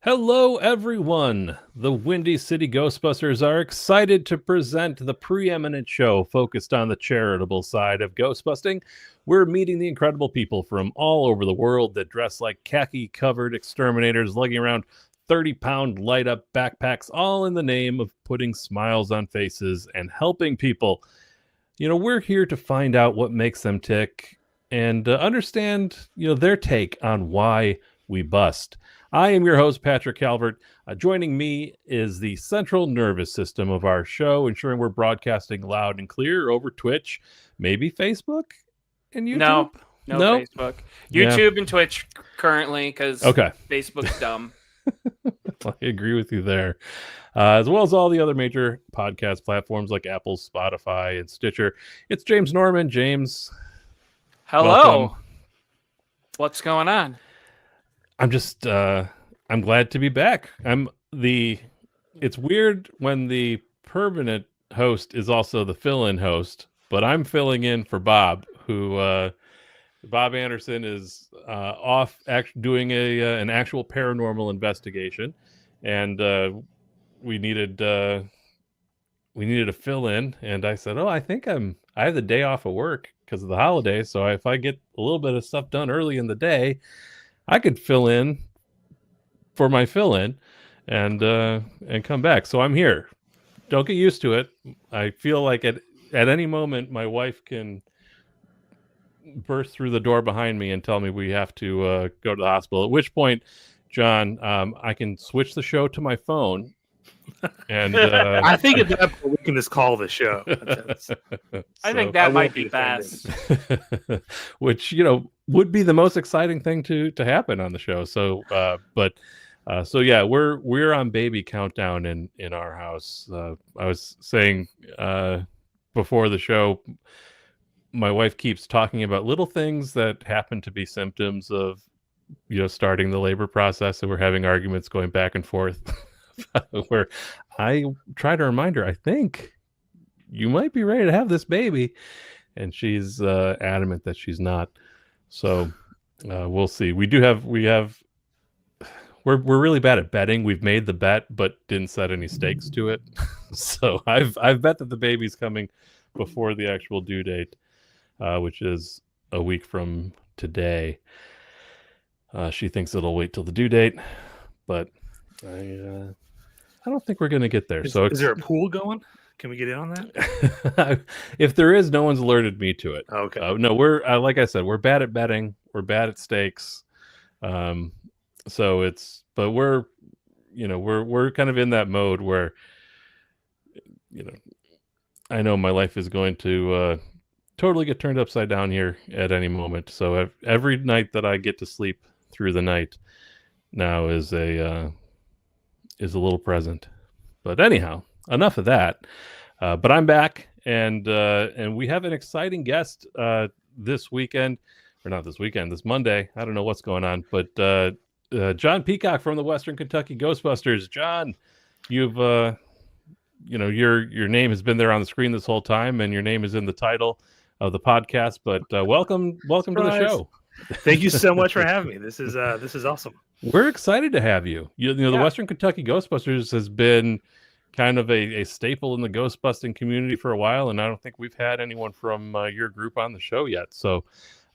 Hello, everyone. The Windy City Ghostbusters are excited to present the preeminent show focused on the charitable side of ghostbusting. We're meeting the incredible people from all over the world that dress like khaki-covered exterminators, lugging around 30-pound light-up backpacks, all in the name of putting smiles on faces and helping people. We're here to find out what makes them tick and understand, their take on why we bust. I am your host, Patrick Calvert. Joining me is the central nervous system of our show, ensuring we're broadcasting loud and clear over Twitch, maybe Facebook and YouTube? No, No? Facebook. Yeah. YouTube and Twitch currently, because Okay. Facebook's dumb. I agree with you there. As well as all the other major podcast platforms like Apple, Spotify, and Stitcher. It's James Norman. James, Hello. welcome. What's going on? I'm just I'm glad to be back. It's weird when the permanent host is also the fill-in host, but I'm filling in for Bob, who Bob Anderson is off doing an actual paranormal investigation, and we needed a fill-in, and I said, I have the day off of work because of the holidays, so if I get a little bit of stuff done early in the day, I could fill in for my fill-in and come back. So I'm here. Don't get used to it. I feel like at any moment my wife can burst through the door behind me and tell me we have to go to the hospital. At which point, John, I can switch the show to my phone. And I think at that point we can just call the show. I think that might be best. Which would be the most exciting thing to happen on the show. So, so yeah, we're on baby countdown in our house. I was saying before the show, my wife keeps talking about little things that happen to be symptoms of starting the labor process, and we're having arguments going back and forth. Where I try to remind her, I think you might be ready to have this baby, and she's adamant that she's not. So we'll see. We're really bad at betting. We've made the bet, but didn't set any stakes to it. So I've bet that the baby's coming before the actual due date, which is a week from today. She thinks it'll wait till the due date, but I don't think we're going to get there. Is there a pool going? Can we get in on that? If there is, no one's alerted me to it. Okay. No, we're like I said, we're bad at betting. We're bad at stakes. But we're kind of in that mode where, I know my life is going to totally get turned upside down here at any moment. So every night that I get to sleep through the night now is a little present. But anyhow, enough of that. But I'm back, and we have an exciting guest this weekend, or not this weekend, this Monday. I don't know what's going on, but John Peacock from the Western Kentucky Ghostbusters. John, you've your name has been there on the screen this whole time, and your name is in the title of the podcast. But welcome to the show. Thank you so much for having me. This is awesome. We're excited to have you. The Western Kentucky Ghostbusters has been kind of a staple in the ghostbusting community for a while, and I don't think we've had anyone from your group on the show yet. So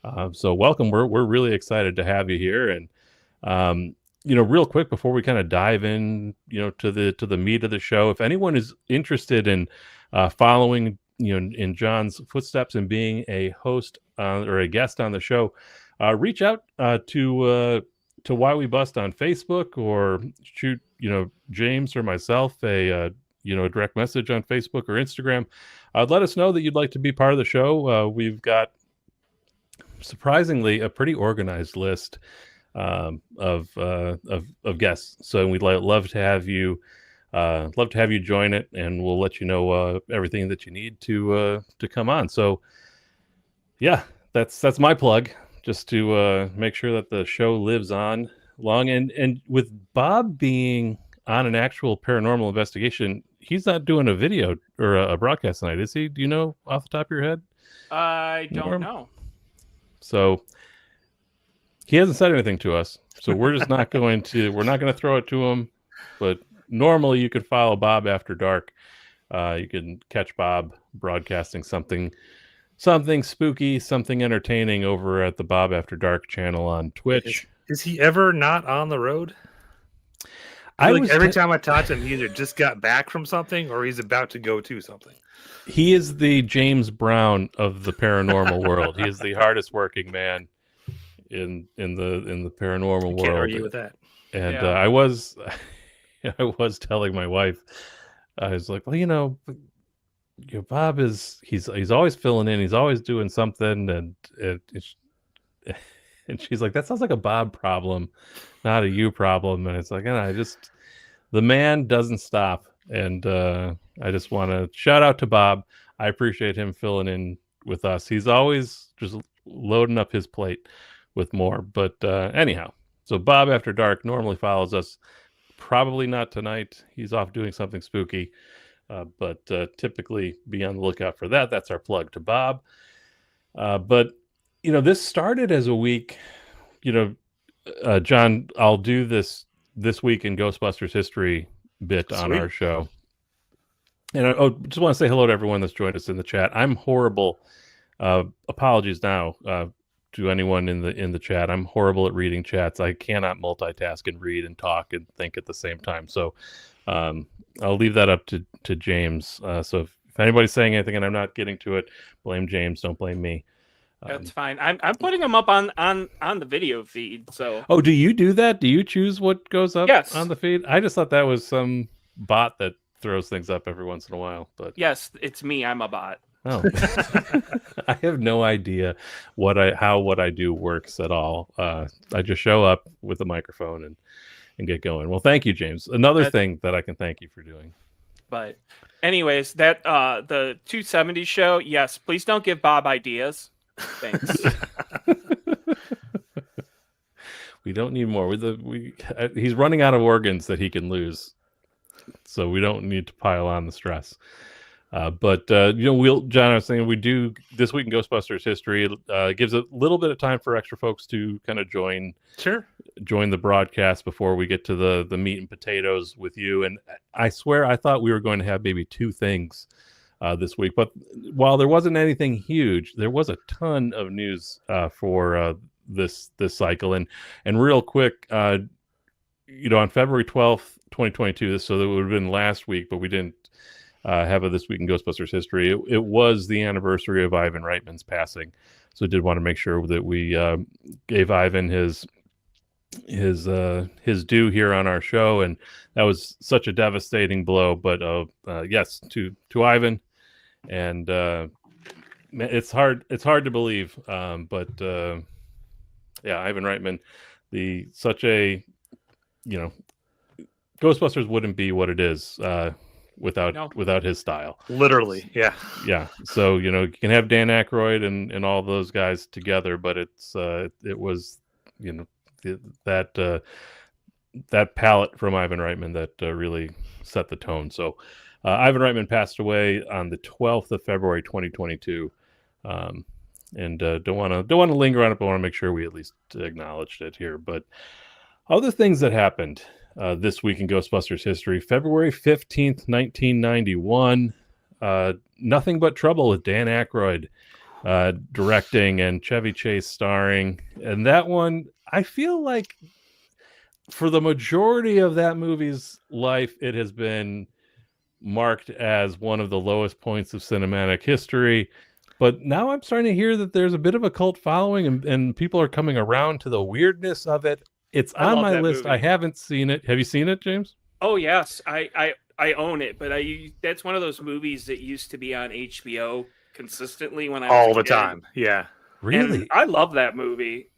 welcome. We're really excited to have you here. And real quick before we kind of dive in, to the meat of the show, if anyone is interested in following, in John's footsteps and being a host or a guest on the show, reach out to Why We Bust on Facebook, or shoot James or myself a direct message on Facebook or Instagram. Let us know that you'd like to be part of the show. We've got surprisingly a pretty organized list of guests, so we'd love to have you join it, and we'll let you know everything that you need to come on. So yeah, that's my plug, just to make sure that the show lives on long. And with Bob being on an actual paranormal investigation, he's not doing a video or a broadcast tonight, is he? Do you know off the top of your head? I don't know. So He hasn't said anything to us, so we're just not going to. We're not going to throw it to him. But normally, you could follow Bob After Dark. You can catch Bob broadcasting something spooky, something entertaining over at the Bob After Dark channel on Twitch. Is he ever not on the road? I feel like every time I talk to him, he either just got back from something or he's about to go to something. He is the James Brown of the paranormal world. He is the hardest working man in the paranormal world. Can't argue with that. And I was telling my wife, I was like, well, Bob he's always filling in. He's always doing something, and she's like, that sounds like a Bob problem, not a you problem. And it's like, the man doesn't stop. And I just want to shout out to Bob. I appreciate him filling in with us. He's always just loading up his plate with more. But anyhow, so Bob After Dark normally follows us. Probably not tonight. He's off doing something spooky. But typically be on the lookout for that. That's our plug to Bob. But, this started as a week, John, I'll do this week in Ghostbusters history bit on our show. And I just want to say hello to everyone that's joined us in the chat. I'm horrible. Apologies now to anyone in the chat. I'm horrible at reading chats. I cannot multitask and read and talk and think at the same time. So I'll leave that up to James. So if anybody's saying anything and I'm not getting to it, blame James. Don't blame me. That's fine. I'm putting them up on the video feed. So. Oh, do you do that? Do you choose what goes up on the feed? I just thought that was some bot that throws things up every once in a while. But yes, it's me. I'm a bot. Oh, I have no idea how what I do works at all. I just show up with a microphone and get going. Well, thank you, James. Another thing that I can thank you for doing. But anyways, that the 270 show, yes, please don't give Bob ideas. Thanks. We don't need more. He's running out of organs that he can lose, so we don't need to pile on the stress. But John, I was saying we do this week in Ghostbusters history. It gives a little bit of time for extra folks to kind of join the broadcast before we get to the meat and potatoes with you. And I swear I thought we were going to have maybe two things this week, but while there wasn't anything huge, there was a ton of news for this cycle. And real quick, on February 12th, 2022, so that would have been last week, but we didn't have a This Week in Ghostbusters history. It was the anniversary of Ivan Reitman's passing, so I did want to make sure that we gave Ivan his due here on our show, and that was such a devastating blow. But yes, to Ivan, and it's hard to believe, but yeah, Ivan Reitman, Ghostbusters wouldn't be what it is without his style. Literally, yeah. So you can have Dan Aykroyd and all those guys together, but it was that palette from Ivan Reitman that really set the tone. So Ivan Reitman passed away on the 12th of February 2022, and don't want to linger on it, but want to make sure we at least acknowledged it here. But other things that happened this week in Ghostbusters history: February 15th, 1991, Nothing But Trouble with Dan Aykroyd directing and Chevy Chase starring. And that one, I feel like for the majority of that movie's life, it has been marked as one of the lowest points of cinematic history. But now I'm starting to hear that there's a bit of a cult following, and people are coming around to the weirdness of it. It's on my list. Movie. I haven't seen it. Have you seen it, James? Oh, yes. I own it, but that's one of those movies that used to be on HBO consistently when I was all the time. Yeah. Really? And I love that movie.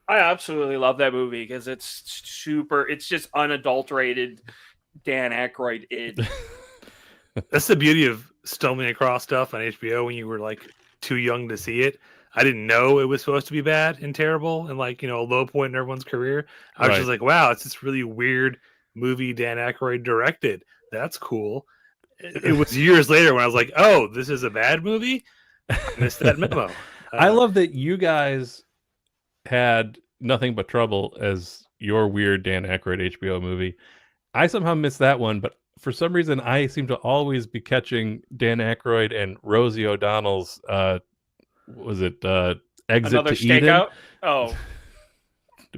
I absolutely love that movie because it's just unadulterated Dan Aykroyd. That's the beauty of stumbling across stuff on HBO when you were like too young to see it. I didn't know it was supposed to be bad and terrible and a low point in everyone's career. I was just like, wow, it's this really weird movie Dan Aykroyd directed. That's cool. It was years later when I was like, oh, this is a bad movie? I missed that memo. I love that you guys had Nothing But Trouble as your weird Dan Aykroyd HBO movie. I somehow missed that one, but for some reason I seem to always be catching Dan Aykroyd and Rosie O'Donnell's was it Exit Another to Eden, stakeout. Oh,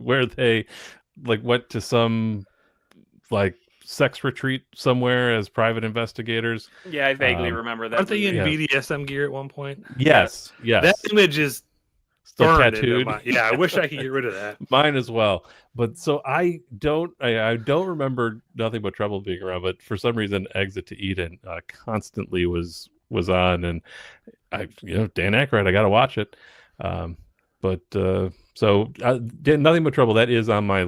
where they like went to some like sex retreat somewhere as private investigators. yeah, I vaguely remember that. Aren't they in movie. BDSM gear at one point? Yes, yes. That image is Still burned into tattooed. my. Yeah, I wish I could get rid of that. Mine as well. But so I don't remember Nothing But Trouble being around, but for some reason Exit to Eden constantly was on, and Dan Aykroyd, I got to watch it. So Nothing But Trouble, that is on my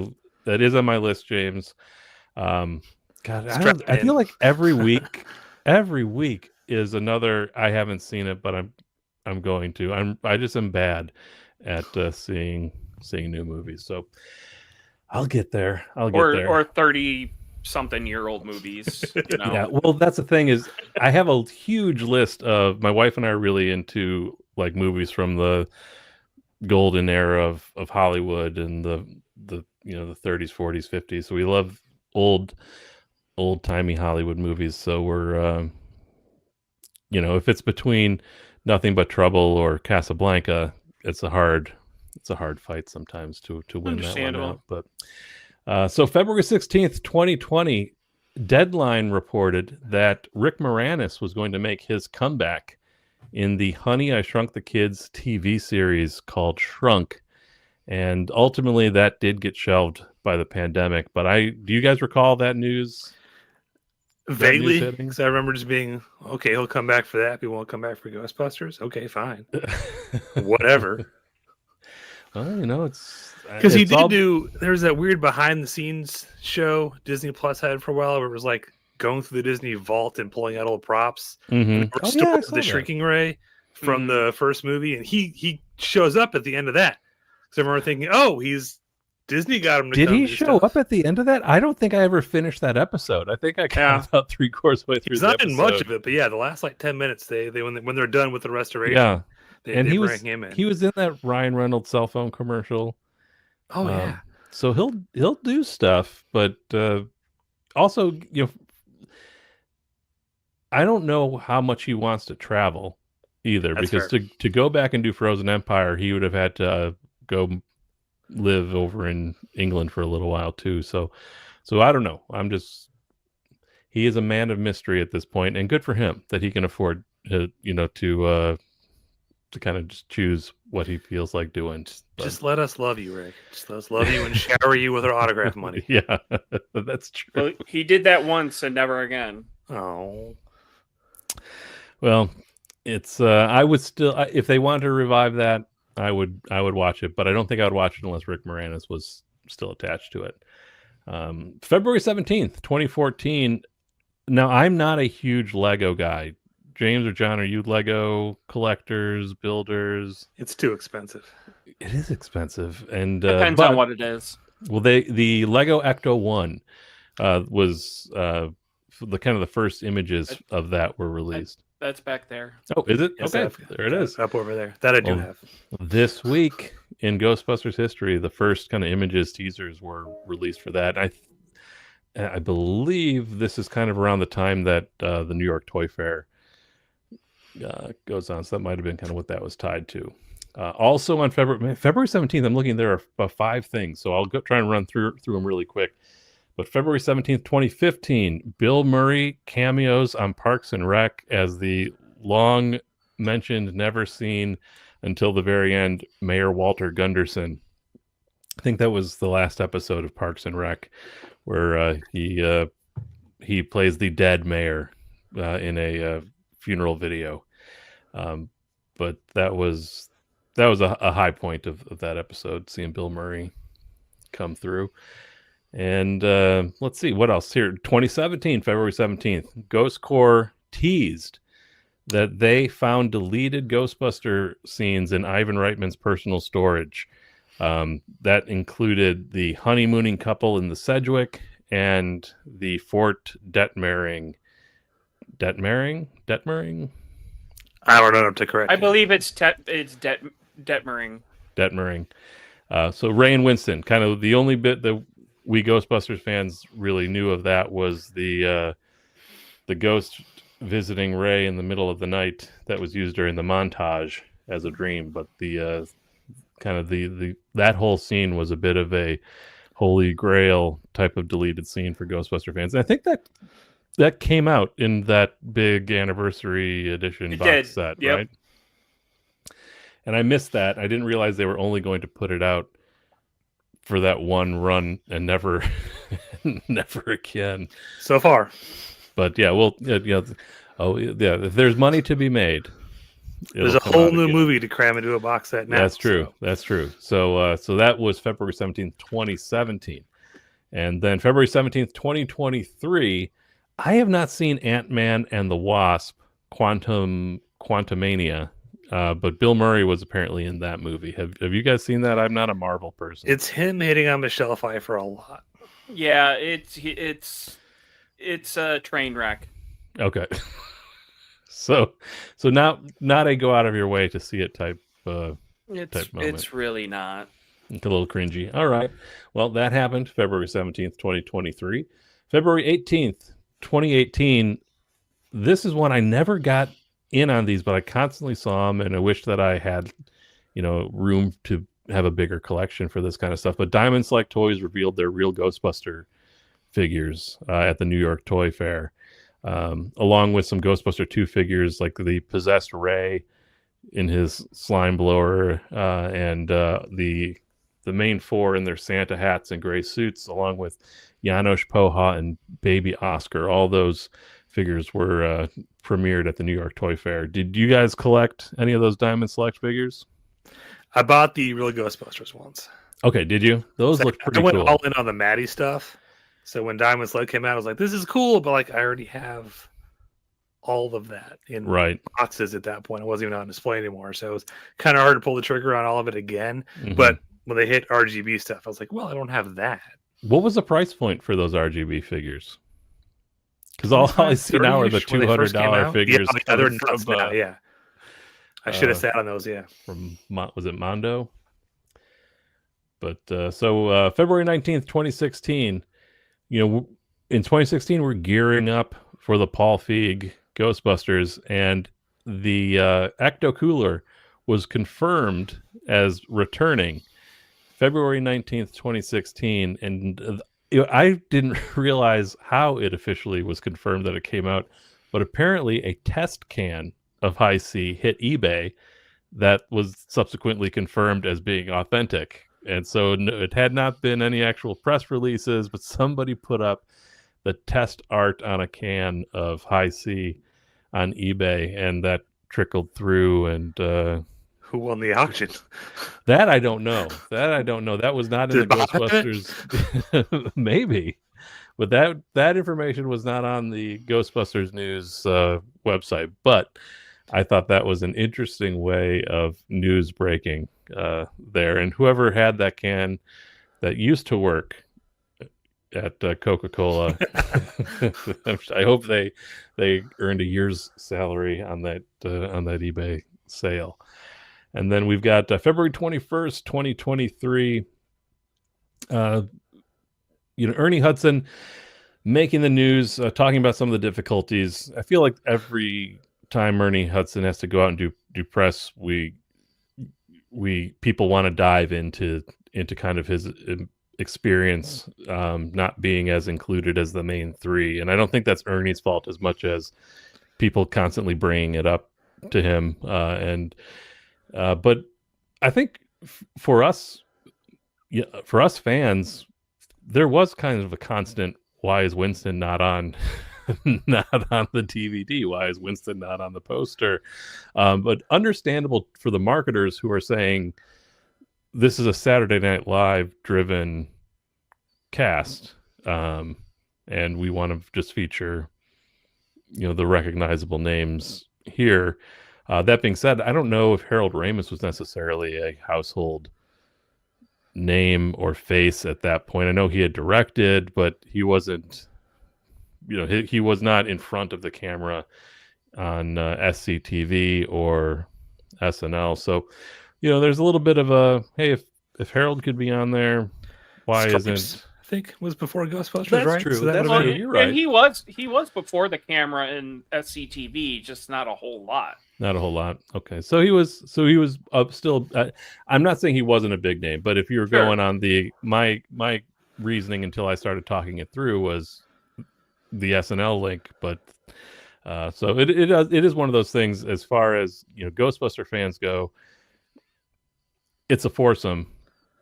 list, James. God, I feel like every week is another. I haven't seen it, but I'm going to. I just am bad at seeing new movies. So I'll get there. Or 30-something-year-old movies. You know? Yeah. Well, that's the thing is, I have a huge list of. My wife and I are really into like movies from the golden era of Hollywood and the 30s, 40s, 50s. So we love old timey Hollywood movies. So we're if it's between Nothing But Trouble or Casablanca, it's a hard fight sometimes to win that one out. But so February 16th, 2020, Deadline reported that Rick Moranis was going to make his comeback in the Honey, I Shrunk the Kids TV series called Shrunk. And ultimately that did get shelved by the pandemic. But do you guys recall that news? Vaguely, because I remember just being, okay, he'll come back for that. But he won't come back for Ghostbusters. Okay, fine. Whatever. Well, it's... Because he did there was that weird behind-the-scenes show Disney Plus had for a while where it was like going through the Disney vault and pulling out old props. Mm-hmm. And the Shrinking Ray from the first movie. And he shows up at the end of that. So I remember thinking, Disney got him to Did come he show up at the end of that? I don't think I ever finished that episode. I think I got about 3/4 way through. He's not in much of it, but yeah, the last like 10 minutes, they when they're done with the restoration, they bring him in. He was in that Ryan Reynolds cell phone commercial. Oh yeah. So he'll do stuff, but also I don't know how much he wants to travel either. That's because fair. to go back and do Frozen Empire, he would have had to go live over in England for a little while too. So I don't know. He is a man of mystery at this point, and good for him that he can afford to kind of just choose what he feels like doing. Just let us love you, Rick. Just let us love you and shower you with our autograph money. Yeah, that's true. Well, he did that once and never again. Oh. Well, it's I would still, if they wanted to revive that, I would watch it, but I don't think I would watch it unless Rick Moranis was still attached to it. February 17th, 2014. Now, I'm not a huge Lego guy. James or John, are you Lego collectors, builders? It's too expensive. It is expensive, and Depends on what it is. Well, the Lego Ecto 1 was the kind of the first images of that were released. That's back there. Oh, is it? Yes, okay, there it is. Up over there. That I do have. This week in Ghostbusters history, the first kind of images, teasers were released for that. I believe this is kind of around the time that the New York Toy Fair goes on. So that might have been kind of what that was tied to. Also on February 17th, I'm looking, there are 5 things. So I'll try and run through them really quick. But February 17th, 2015, Bill Murray cameos on Parks and Rec as the long-mentioned, never seen until the very end, Mayor Walter Gunderson. I think that was the last episode of Parks and Rec where he plays the dead mayor in a funeral video. But that was a high point of that episode, seeing Bill Murray come through. And let's see what else here. 2017, February 17th, Ghost Corps teased that they found deleted Ghostbuster scenes in Ivan Reitman's personal storage. That included the honeymooning couple in the Sedgwick and the Fort Detmering. Detmering? I don't know to correct. I believe it's Detmering. Detmering. So Ray and Winston, kind of the only bit that we Ghostbusters fans really knew of that was the ghost visiting Ray in the middle of the night that was used during the montage as a dream. But the kind of the that whole scene was a bit of a holy grail type of deleted scene for Ghostbuster fans. And I think that came out in that big anniversary edition box set, yep. right? And I missed that. I didn't realize they were only going to put it out for that one run and never again. So far. But yeah, if there's money to be made, there's a whole new movie to cram into a box set now. That's true. That's true. So that was February 17th, 2017. And then February 17th, 2023, I have not seen Ant-Man and the Wasp: Quantumania, but Bill Murray was apparently in that movie. Have you guys seen that? I'm not a Marvel person. It's him hitting on Michelle Pfeiffer a lot. Yeah, it's a train wreck. Okay. So not a go out of your way to see it type moment. It's really not. It's a little cringy. All right. Well, that happened February 17th, 2023. February 18th, 2018. This is one I never got in on these, but I constantly saw them, and I wish that I had, room to have a bigger collection for this kind of stuff. But Diamond Select Toys revealed their real Ghostbuster figures at the New York Toy Fair, along with some Ghostbuster 2 figures like the possessed Ray in his slime blower, and the main four in their Santa hats and gray suits, along with Janosz Poha and Baby Oscar. All those figures were premiered at the New York Toy Fair. Did you guys collect any of those Diamond Select figures? I bought the real Ghostbusters ones. Okay, did you? Those look pretty cool. I went all in on the Maddie stuff. So when Diamond Select came out, I was like, this is cool, but like I already have all of that in boxes at that point. It wasn't even on display anymore. So it was kind of hard to pull the trigger on all of it again. Mm-hmm. But when they hit RGB stuff, I was like, well, I don't have that. What was the price point for those RGB figures? Because all I see now are the $200 figures. Yeah, they're nuts now, yeah. I should have sat on those, yeah. Was it Mondo? But so February 19th, 2016, in 2016, we're gearing up for the Paul Feig Ghostbusters, and the Ecto Cooler was confirmed as returning February 19th, 2016. And I didn't realize how it officially was confirmed that it came out, but apparently a test can of High C hit eBay that was subsequently confirmed as being authentic. And so it had not been any actual press releases, but somebody put up the test art on a can of High C on eBay, and that trickled through. And who won the auction? That I don't know. That was not in the Ghostbusters. Maybe, but that information was not on the Ghostbusters news website. But I thought that was an interesting way of news breaking there. And whoever had that can that used to work at Coca-Cola, I hope they earned a year's salary on that eBay sale. And then we've got February 21st, 2023. Ernie Hudson making the news, talking about some of the difficulties. I feel like every time Ernie Hudson has to go out and do press, people want to dive into kind of his experience not being as included as the main three. And I don't think that's Ernie's fault as much as people constantly bringing it up to him. But I think for us fans, there was kind of a constant, why is Winston not on not on the DVD? Why is Winston not on the poster? But understandable for the marketers who are saying this is a Saturday Night Live driven cast, and we want to just feature the recognizable names here. That being said, I don't know if Harold Ramis was necessarily a household name or face at that point. I know he had directed, but he wasn't, he was not in front of the camera on SCTV or SNL. So, there's a little bit of a, hey, Harold could be on there, why Stripes, isn't? I think was before Ghostbusters, That's right? true. So that That's would true. have You're And right. he was before the camera in SCTV, just not a whole lot. Not a whole lot. Okay, so he was up still. I'm not saying he wasn't a big name, but if you were Sure. going on the my reasoning until I started talking it through was the SNL link, but so it is one of those things as far as Ghostbuster fans go. It's a foursome.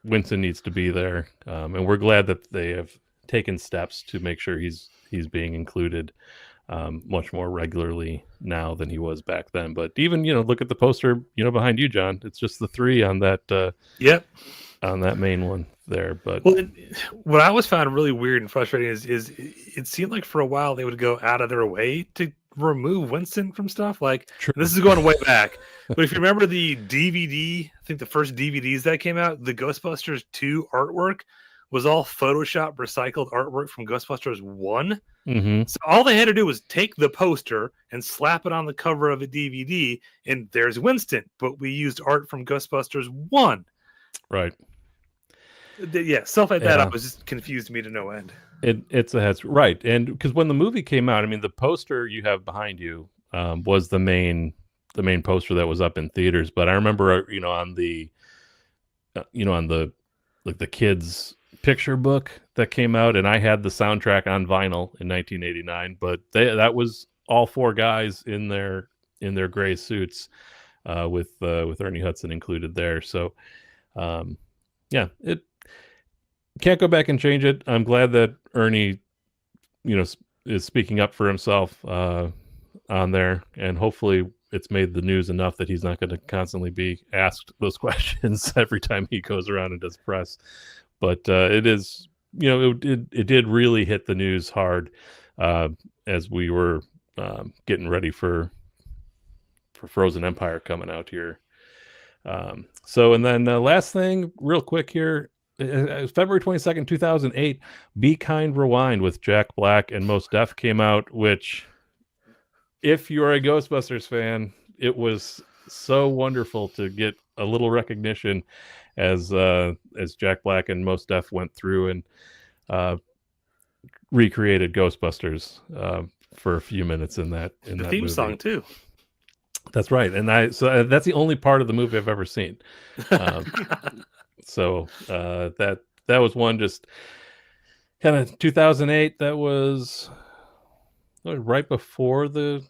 Winston needs to be there, and we're glad that they have taken steps to make sure he's being included much more regularly now than he was back then. But even look at the poster behind you, John. It's just the three on that Yep. on that main one there. But Well, what I always found really weird and frustrating is it seemed like for a while they would go out of their way to remove Winston from stuff. Like True. this is going way back, but if you remember the DVD, I think the first DVDs that came out, the Ghostbusters 2 artwork was all Photoshop recycled artwork from Ghostbusters 1. Mhm. So all they had to do was take the poster and slap it on the cover of a DVD, and there's Winston. But we used art from Ghostbusters 1. Right. Yeah, stuff like that Yeah. always just confused me to no end. It's a heads right, and because when the movie came out, I mean, the poster you have behind you was the main poster that was up in theaters. But I remember, on the like the kids picture book that came out, and I had the soundtrack on vinyl in 1989. But that was all four guys in their gray suits, with Ernie Hudson included there. So, yeah, it can't go back and change it. I'm glad that Ernie, is speaking up for himself on there, and hopefully it's made the news enough that he's not going to constantly be asked those questions every time he goes around and does press. But it is, it did really hit the news hard as we were getting ready for Frozen Empire coming out here. So, and then last thing, real quick here, February 22nd, 2008, Be Kind Rewind with Jack Black and Mos Def came out, which, if you're a Ghostbusters fan, it was so wonderful to get a little recognition as Jack Black and Mos Def went through and recreated Ghostbusters for a few minutes in that theme movie. Song too. That's right, and that's the only part of the movie I've ever seen. So that was one, just kind of 2008. That was right before the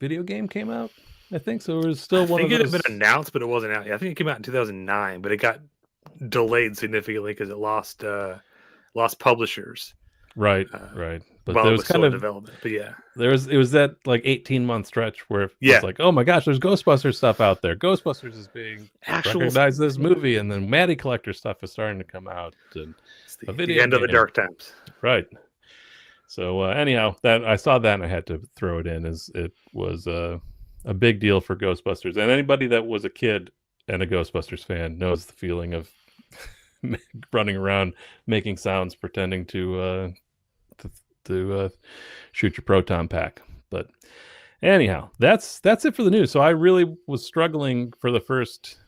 video game came out, I think. So it was still one of those. I think it had been announced, but it wasn't out yet. I think it came out in 2009, but it got delayed significantly because it lost publishers. Right. But while there it was was kind still of in development. But yeah, it was that like 18-month stretch where it was like, oh my gosh, there's Ghostbusters stuff out there. Ghostbusters is being recognized this movie, and then Matty Collector stuff is starting to come out. And it's the end of the dark times. Right. So anyhow, that I saw that and I had to throw it in, as it was a big deal for Ghostbusters. And anybody that was a kid and a Ghostbusters fan knows the feeling of running around making sounds, pretending to shoot your proton pack. But anyhow, that's it for the news. So I really was struggling for the first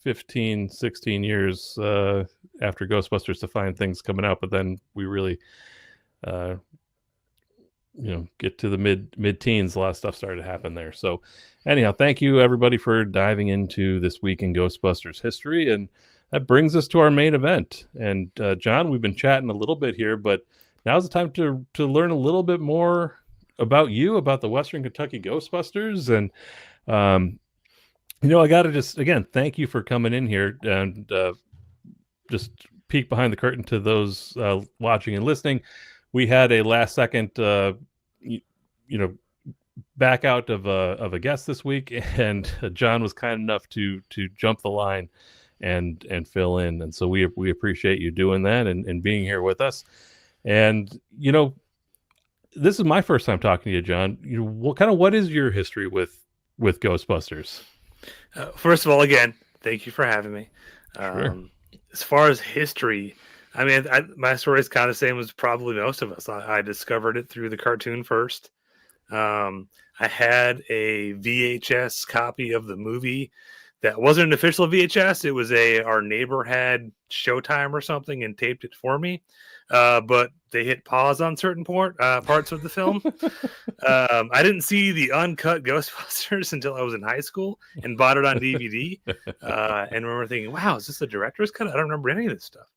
15, 16 years after Ghostbusters to find things coming out, but then we really get to the mid-teens, a lot of stuff started to happen there. So anyhow, thank you everybody for diving into this week in Ghostbusters history, and that brings us to our main event. And John, we've been chatting a little bit here, but now's the time to learn a little bit more about you, about the Western Kentucky Ghostbusters. And I got to just again thank you for coming in here and just peek behind the curtain to those watching and listening. We had a last second back out of a guest this week, and John was kind enough to jump the line and fill in, and so we appreciate you doing that and being here with us. And this is my first time talking to you, John. What is your history with Ghostbusters? First of all, again, thank you for having me. Sure. As far as history, I mean, my story is kind of the same as probably most of us. I discovered it through the cartoon first. I had a VHS copy of the movie that wasn't an official VHS. It was our neighbor had Showtime or something and taped it for me. But they hit pause on certain parts of the film. I didn't see the uncut Ghostbusters until I was in high school and bought it on DVD. And remember thinking, wow, is this the director's cut? I don't remember any of this stuff.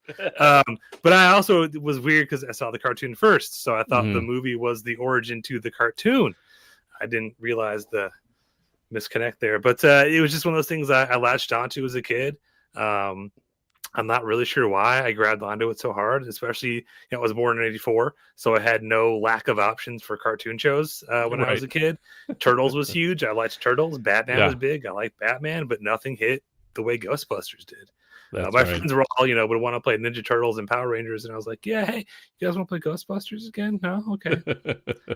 But I also was weird because I saw the cartoon first. So I thought the movie was the origin to the cartoon. I didn't realize the misconnect there. But it was just one of those things I latched onto as a kid. I'm not really sure why I grabbed onto it so hard, especially, I was born in '84, so I had no lack of options for cartoon shows when I was a kid. Turtles was huge. I liked Turtles. Batman was big. I liked Batman, but nothing hit the way Ghostbusters did. My friends were all, would want to play Ninja Turtles and Power Rangers, and I was like, yeah, hey, you guys want to play Ghostbusters again? No? Okay.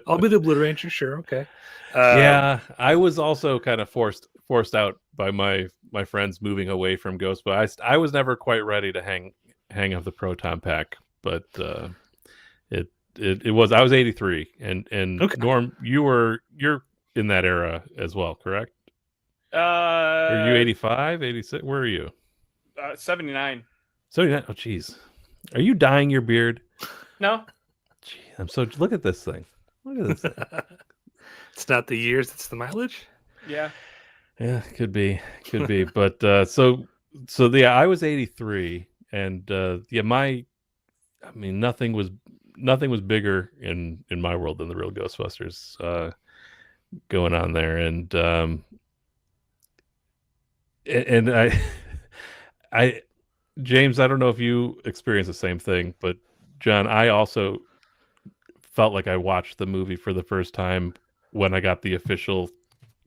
I'll be the Blue Ranger, sure, okay. Yeah, I was also kind of forced out by my friends moving away from Ghostbusters. I was never quite ready to hang up the Proton Pack, but it was, I was 83, and okay. Norm, you're in that era as well, correct? Are you 85, 86? Where are you? 79. 79. Oh, geez. Are you dyeing your beard? No. Gee, look at this thing. Look at this thing. It's not the years, it's the mileage. Yeah. Yeah, could be. But so yeah, I was 83, and nothing was bigger in my world than the real Ghostbusters going on there, and I James, I don't know if you experienced the same thing, but John, I also felt like I watched the movie for the first time when I got the official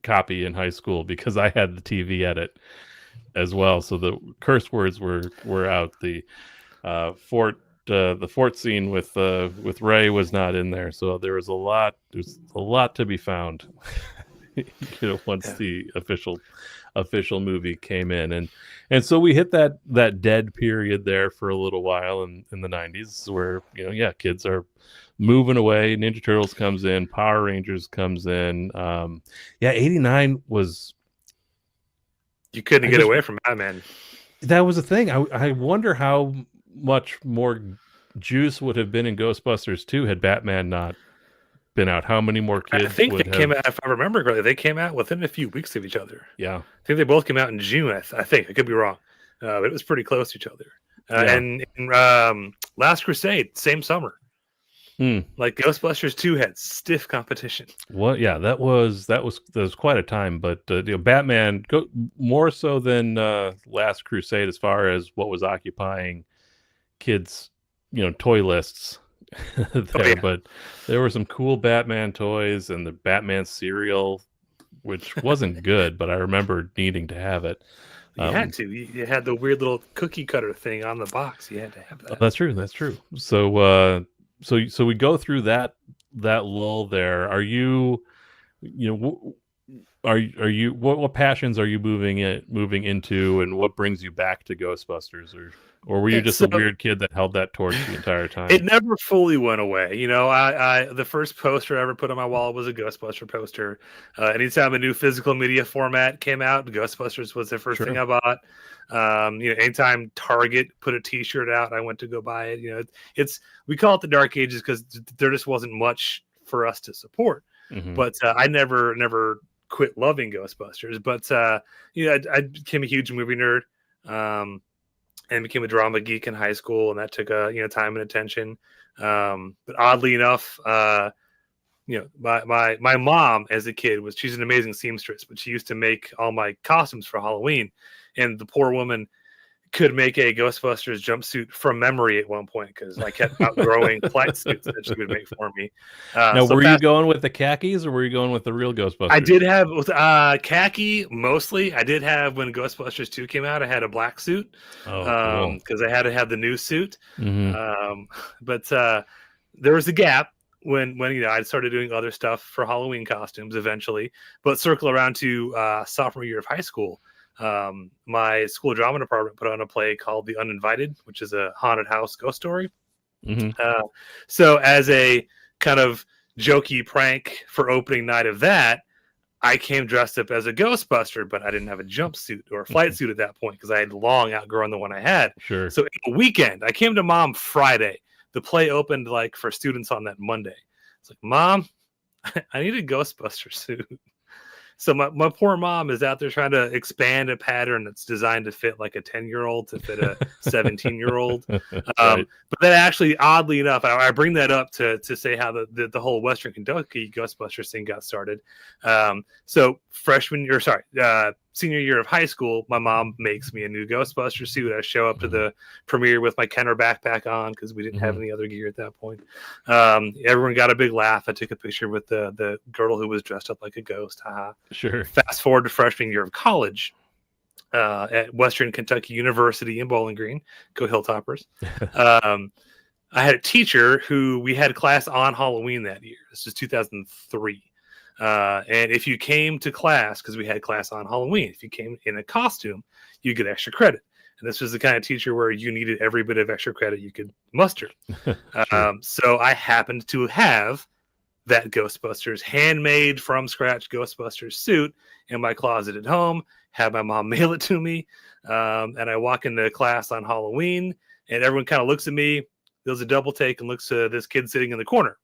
copy in high school, because I had the TV edit as well. So the curse words were out. The fort scene with Ray was not in there. So there's a lot to be found. Once the official movie came in, and so we hit that dead period there for a little while in the 90s, where kids are moving away. Ninja Turtles comes in, Power Rangers comes in. 89 was, you couldn't get away from Batman. That was the thing. I wonder how much more juice would have been in Ghostbusters 2 had Batman not been out. How many more kids? I think they came out, if I remember correctly, they came out within a few weeks of each other. Yeah, I think they both came out in June. I think I could be wrong, but it was pretty close to each other. And Last Crusade, same summer. Like Ghostbusters 2 had stiff competition. Well, yeah, that was quite a time. But Batman more so than Last Crusade as far as what was occupying kids' toy lists. But there were some cool Batman toys, and the Batman cereal, which wasn't good, but I remember needing to have it. You had to. You had the weird little cookie cutter thing on the box. You had to have that. That's true. So so we go through that lull there. Are you what passions are you moving into, and what brings you back to Ghostbusters, or were you just a weird kid that held that torch the entire time? It never fully went away. I the first poster I ever put on my wall was a Ghostbuster poster. Anytime a new physical media format came out, Ghostbusters was the first thing I bought. Anytime Target put a T-shirt out, I went to go buy it. We call it the Dark Ages because there just wasn't much for us to support. Mm-hmm. But I never quit loving Ghostbusters. But I became a huge movie nerd. And became a drama geek in high school, and that took time and attention. But oddly enough, my mom as a kid she's an amazing seamstress, but she used to make all my costumes for Halloween, and the poor woman could make a Ghostbusters jumpsuit from memory at one point because I kept outgrowing flight suits that she would make for me. Now, were you going with the khakis, or were you going with the real Ghostbusters? I did have khaki mostly. I did have, when Ghostbusters 2 came out, I had a black suit because I had to have the new suit. Mm-hmm. But there was a gap when I started doing other stuff for Halloween costumes eventually. But circle around to sophomore year of high school. My school drama department put on a play called The Uninvited, which is a haunted house ghost story. Mm-hmm. So as a kind of jokey prank for opening night of that, I came dressed up as a Ghostbuster, but I didn't have a jumpsuit or a flight suit at that point because I had long outgrown the one I had. Sure. So in a weekend, I came to Mom Friday. The play opened like for students on that Monday. It's like, Mom, I need a Ghostbuster suit. So my poor mom is out there trying to expand a pattern that's designed to fit like a 10-year-old to fit a 17-year-old. Right. But that actually, oddly enough, I bring that up to say how the whole Western Kentucky Ghostbusters thing got started. So senior year of high school, my mom makes me a new Ghostbuster suit. I show up to the premiere with my Kenner backpack on because we didn't have any other gear at that point. Everyone got a big laugh. I took a picture with the girl who was dressed up like a ghost. Haha. Sure. Fast forward to freshman year of college at Western Kentucky University in Bowling Green. Go Hilltoppers. I had a teacher who we had class on Halloween that year. This was 2003. And if you came to class, because we had class on Halloween, if you came in a costume, you get extra credit. And this was the kind of teacher where you needed every bit of extra credit you could muster. Sure. So I happened to have that Ghostbusters handmade from scratch Ghostbusters suit in my closet at home, had my mom mail it to me. And I walk into class on Halloween and everyone kind of looks at me, does a double take and looks at this kid sitting in the corner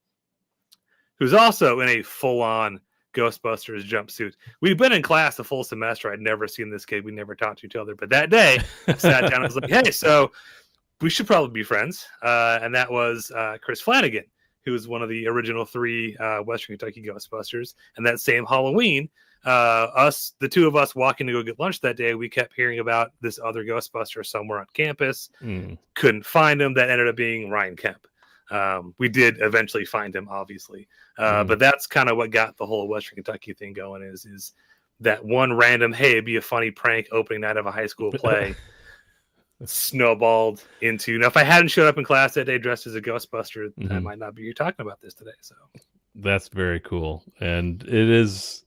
who's also in a full-on Ghostbusters jumpsuit. We've been in class a full semester. I'd never seen this kid. We never talked to each other. But that day, I sat down and was like, hey, so we should probably be friends. And that was Chris Flanagan, who was one of the original 3 Western Kentucky Ghostbusters. And that same Halloween, the two of us walking to go get lunch that day, we kept hearing about this other Ghostbuster somewhere on campus. Couldn't find him. That ended up being Ryan Kemp. We did eventually find him, obviously. But that's kind of what got the whole Western Kentucky thing going is that one random, hey, it'd be a funny prank opening night of a high school play snowballed into. Now, if I hadn't showed up in class that day dressed as a Ghostbuster, I might not be here talking about this today. So that's very cool. And it is,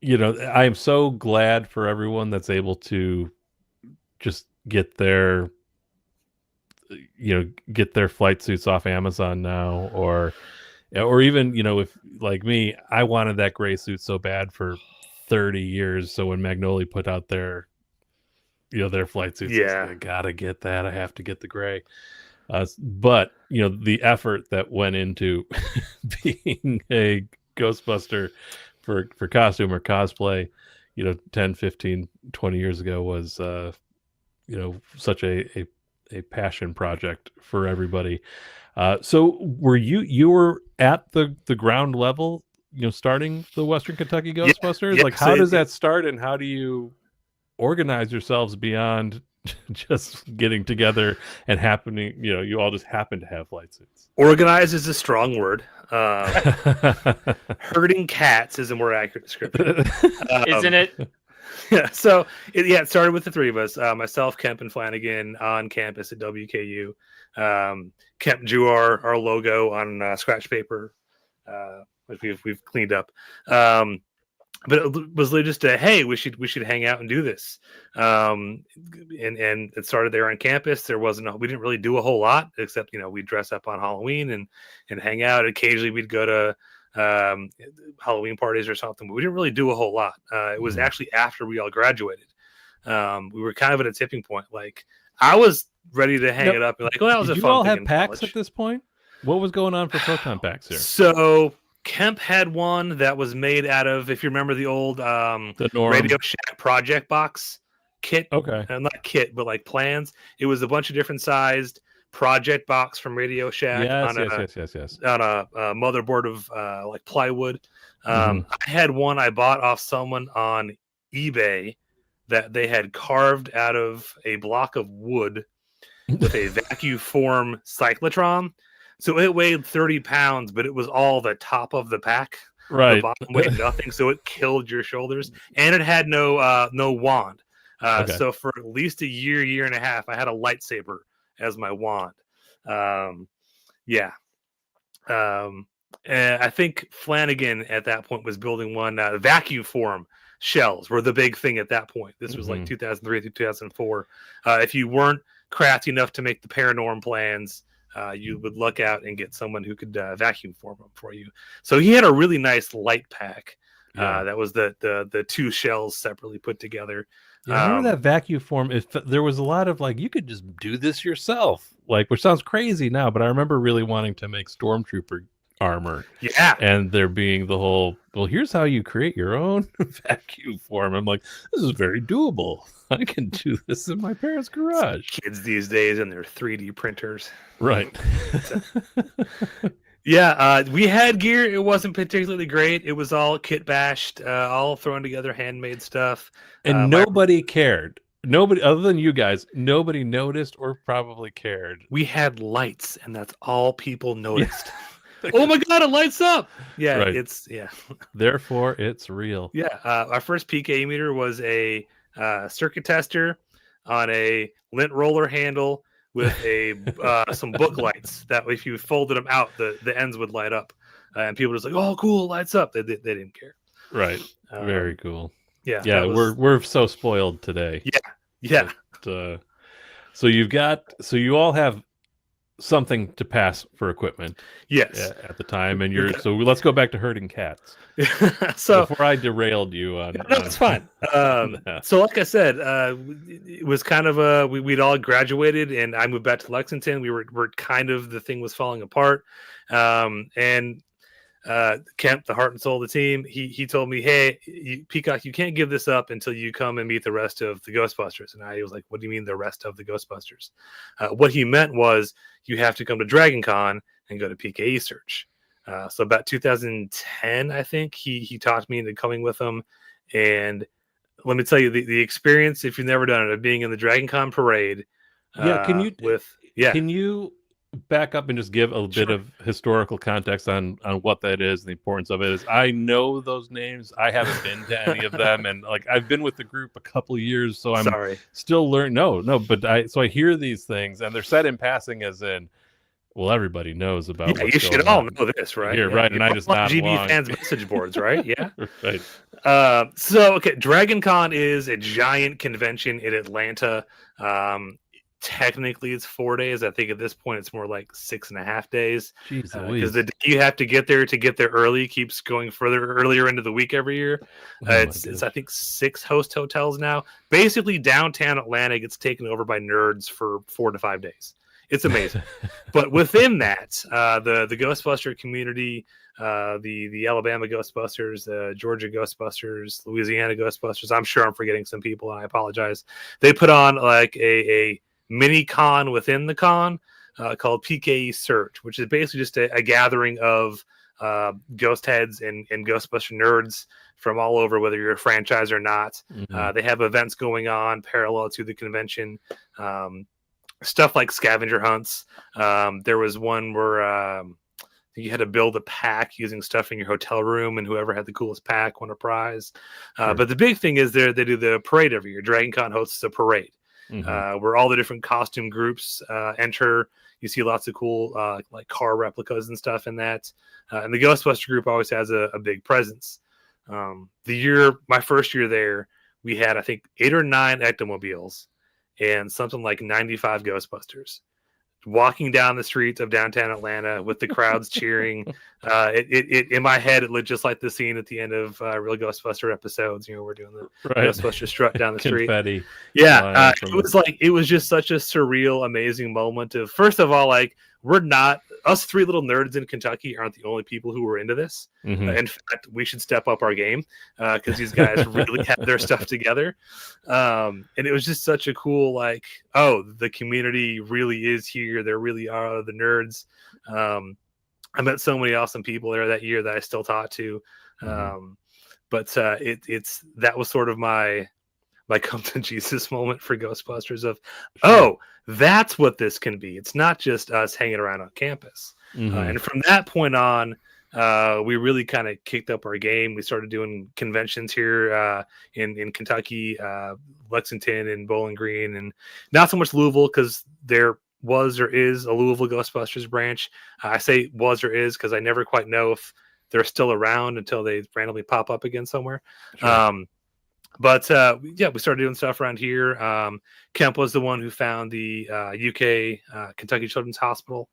I am so glad for everyone that's able to just get their flight suits off Amazon now, or even, if like me, I wanted that gray suit so bad for 30 years. So when Magnolia put out their flight suits, I gotta get that. I have to get the gray. But the effort that went into being a Ghostbuster for costume or cosplay, 10, 15, 20 years ago was, such a passion project for everybody. So were you were at the ground level, starting the Western Kentucky Ghostbusters? Yeah, like, how does that start, and how do you organize yourselves beyond just getting together and happening? You all just happen to have flight suits. Organized is a strong word. Herding cats is a more accurate description. Isn't it? Yeah, so it started with the 3 of us, myself, Kemp, and Flanagan on campus at WKU. Kemp drew our logo on scratch paper, which we've cleaned up. But it was literally just hey, we should hang out and do this. And it started there on campus. We didn't really do a whole lot except we'd dress up on Halloween and hang out. Occasionally we'd go to Halloween parties or something, but we didn't really do a whole lot. It was actually after we all graduated. We were kind of at a tipping point. Like, I was ready to hang it up and like, well, that was a fun thing. You all had packs at this point? What was going on for proton packs here? So Kemp had one that was made out of, if you remember the old the Norm Radio Shack project box kit. Okay. Not kit, but like plans. It was a bunch of different sized project box from Radio Shack yes. on a motherboard of like plywood. I had one I bought off someone on eBay that they had carved out of a block of wood with a vacuum form cyclotron. So it weighed 30 pounds, but it was all the top of the pack. Right. The bottom weighed nothing, so it killed your shoulders. And it had no wand. So for at least a year and a half, I had a lightsaber as my wand. And I think Flanagan at that point was building one. Vacuum form shells were the big thing at that point. This was like 2003 through 2004. If you weren't crafty enough to make the Paranorm plans, you would look out and get someone who could vacuum form them for you. So he had a really nice light pack. Yeah. That was the two shells separately put together. Yeah, I remember that vacuum form. If there was a lot of like, you could just do this yourself, like, which sounds crazy now, but I remember really wanting to make stormtrooper armor, Yeah, and there being the whole, well, here's how you create your own vacuum form. I'm like, this is very doable. I can do this in my parents' garage. kids these days and their 3D printers. Right. Yeah, we had gear. It wasn't particularly great. It was all kit bashed, all thrown together, handmade stuff. And nobody cared. Nobody, other than you guys, nobody noticed or probably cared. We had lights, and that's all people noticed. Oh my god, it lights up! Yeah, Right. Therefore, it's real. Yeah, our first PK meter was a circuit tester on a lint roller handle with a some book lights that if you folded them out, the ends would light up, and people were just like, "Oh, cool, it lights up." They didn't care. Right. Very cool. Yeah. Yeah, we're so spoiled today. Yeah. But, so you all have something to pass for equipment. Yes. At the time, and so let's go back to herding cats. So before I derailed you on, no, it's fine. So like I said, it was kind of we'd all graduated, and I moved back to Lexington. We're kind of, the thing was falling apart, and Kemp, the heart and soul of the team, he told me, "Hey, Peacock, you can't give this up until you come and meet the rest of the Ghostbusters." And I was like, "What do you mean the rest of the Ghostbusters?" What he meant was you have to come to Dragon Con and go to PKE Search. So about 2010, I think he talked me into coming with him. And let me tell you, the experience, if you've never done it, of being in the Dragon Con parade. Can you back up and just give a bit of historical context on what that is and the importance of it? Is I know those names. I haven't been to any of them, and like I've been with the group a couple of years, so I'm still learning. No, but I hear these things, and they're said in passing, as in, well, everybody knows about. Yeah, you should all know this, right? Here, right, and I just nod GB along. fans message boards, right? Yeah, right. So okay, Dragon Con is a giant convention in Atlanta. Technically, it's 4 days. I think at this point, it's more like 6.5 days. Because the day you have to get there early keeps going earlier into the week every year. It's I think 6 host hotels now. Basically, downtown Atlanta gets taken over by nerds for 4 to 5 days. It's amazing. But within that, the Ghostbuster community, the Alabama Ghostbusters, the Georgia Ghostbusters, Louisiana Ghostbusters. I'm sure I'm forgetting some people, and I apologize. They put on like a mini con within the con called PKE Search, which is basically just a gathering of ghost heads and Ghostbuster nerds from all over, whether you're a franchise or not. Mm-hmm. They have events going on parallel to the convention. Stuff like scavenger hunts. There was one where you had to build a pack using stuff in your hotel room, and whoever had the coolest pack won a prize. Sure. But the big thing is they do the parade every year. Dragon Con hosts a parade. Mm-hmm. Where all the different costume groups enter. You see lots of cool like car replicas and stuff in that. And the Ghostbuster group always has a big presence. My first year there, we had, I think, 8 or 9 ectomobiles and something like 95 Ghostbusters walking down the streets of downtown Atlanta with the crowds cheering. It in my head, it looked just like the scene at the end of Real Ghostbuster episodes. You know, we're doing the Ghostbuster strut down the street. Confetti. Yeah, it was just such a surreal, amazing moment of, first of all, like, we're not, us 3 little nerds in Kentucky aren't the only people who were into this. Mm-hmm. In fact, we should step up our game because these guys really have their stuff together. And it was just such a cool, like, oh, the community really is here. There really are the nerds. I met so many awesome people there that year that I still talk to. Mm-hmm. But that was sort of my come to Jesus moment for Ghostbusters of, that's what this can be. It's not just us hanging around on campus. Mm-hmm. And from that point on, we really kind of kicked up our game. We started doing conventions here in Kentucky, Lexington and Bowling Green, and not so much Louisville because there was or is a Louisville Ghostbusters branch. I say was or is because I never quite know if they're still around until they randomly pop up again somewhere. Sure. But we started doing stuff around here. Kemp was the one who found the UK Kentucky Children's Hospital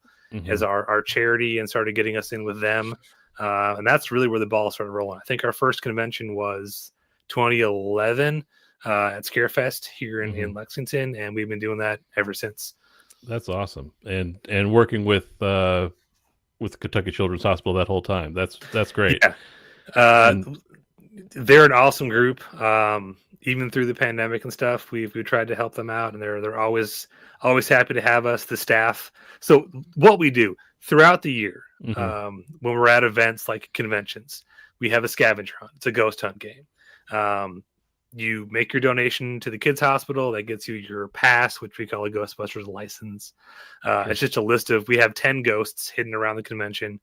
as our charity and started getting us in with them. And that's really where the ball started rolling. I think our first convention was 2011 at Scarefest here in Lexington, and we've been doing that ever since. That's awesome. And working with Kentucky Children's Hospital that whole time. That's great. Yeah. They're an awesome group. Even through the pandemic and stuff, we've tried to help them out, and they're always happy to have us, the staff. So what we do throughout the year, when we're at events like conventions, we have a scavenger hunt. It's a ghost hunt game. You make your donation to the kids hospital. That gets you your pass, which we call a Ghostbusters license. It's just a list of, we have 10 ghosts hidden around the convention.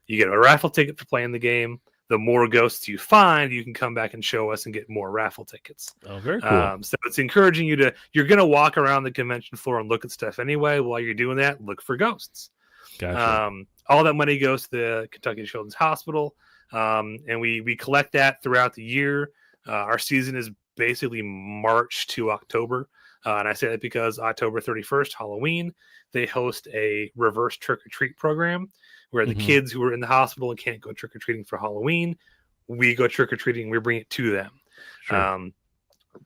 You get a raffle ticket for playing the game. The more ghosts you find, you can come back and show us and get more raffle tickets. Oh, very cool. So it's encouraging you you're going to walk around the convention floor and look at stuff anyway. While you're doing that, look for ghosts. Gotcha. All that money goes to the Kentucky Children's Hospital. And we collect that throughout the year. Our season is basically March to October. And I say that because October 31st, Halloween, they host a reverse trick-or-treat program where the kids who are in the hospital and can't go trick-or-treating for Halloween, we go trick-or-treating, we bring it to them. Sure.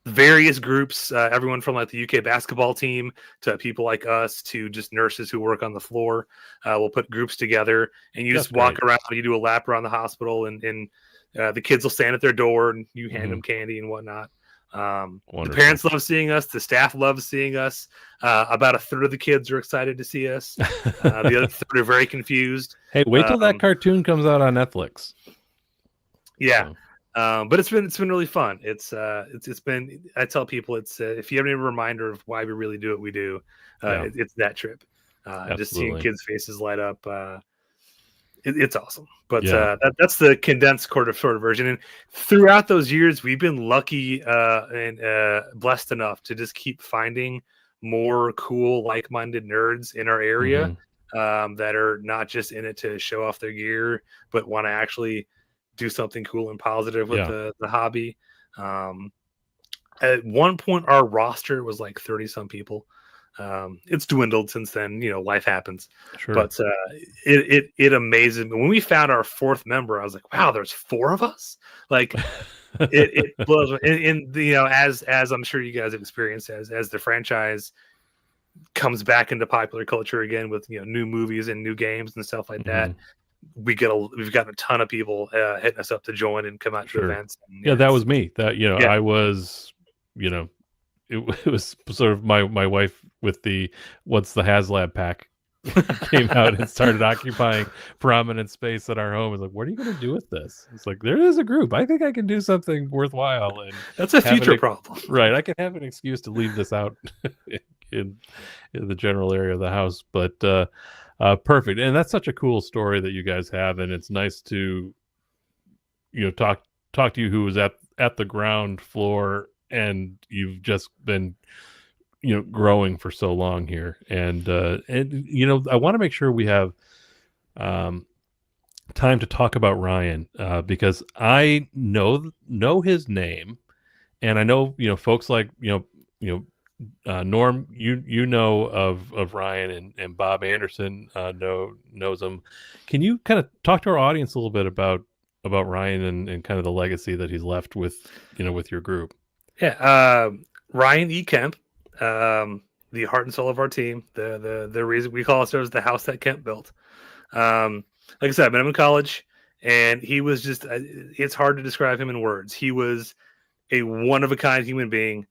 Various groups, everyone from like the UK basketball team to people like us to just nurses who work on the floor, will put groups together, and you just walk around, you do a lap around the hospital, and the kids will stand at their door and you hand them candy and whatnot. The parents love seeing us. The staff loves seeing us. About a third of the kids are excited to see us. The other third are very confused. Hey, wait till that cartoon comes out on Netflix. Yeah. But it's been really fun. It's been, I tell people, it's if you have any reminder of why we really do what we do, it's that trip. Just seeing kids' faces light up. It's awesome. But that's the condensed sort of version. And throughout those years, we've been lucky and blessed enough to just keep finding more cool, like-minded nerds in our area that are not just in it to show off their gear, but want to actually do something cool and positive with the hobby. At one point, our roster was like 30 some people. It's dwindled since then, life happens. Sure. But it amazes me. When we found our fourth member, I was like, wow, there's 4 of us. Like it blows. And as I'm sure you guys have experienced, as the franchise comes back into popular culture again with new movies and new games and stuff like that, we've got a ton of people hitting us up to join and come out to events. And, that was me. That I was, it was sort of my wife with once the HasLab pack came out and started occupying prominent space at our home. It's like, what are you going to do with this? It's like, there is a group. I think I can do something worthwhile. And that's a future problem. Right. I can have an excuse to leave this out in the general area of the house. But perfect. And that's such a cool story that you guys have. And it's nice to, talk to you who was at the ground floor, and you've just been growing for so long here, and I want to make sure we have time to talk about Ryan, because I know his name, and I know folks like Norm, you know of Ryan, and Bob Anderson knows him. Can you kind of talk to our audience a little bit about Ryan and kind of the legacy that he's left with your group? Yeah, Ryan E. Kemp, the heart and soul of our team, the reason we call ourselves the house that Kemp built. Like I said, I met him in college, and he was just, it's hard to describe him in words. He was a one-of-a-kind human being.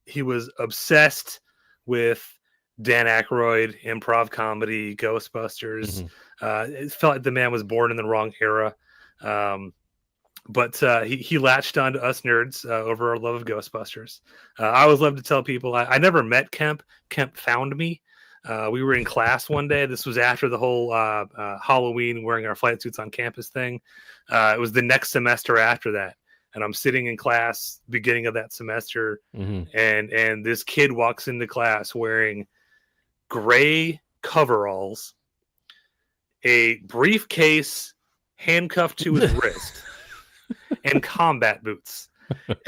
He was obsessed with Dan Aykroyd, improv comedy, Ghostbusters. It felt like the man was born in the wrong era. But he latched on to us nerds over our love of Ghostbusters. I always love to tell people I never met Kemp. Kemp found me. We were in class one day. This was after the whole Halloween wearing our flight suits on campus thing. It was the next semester after that. And I'm sitting in class, beginning of that semester, and this kid walks into class wearing gray coveralls, a briefcase handcuffed to his wrist, and combat boots.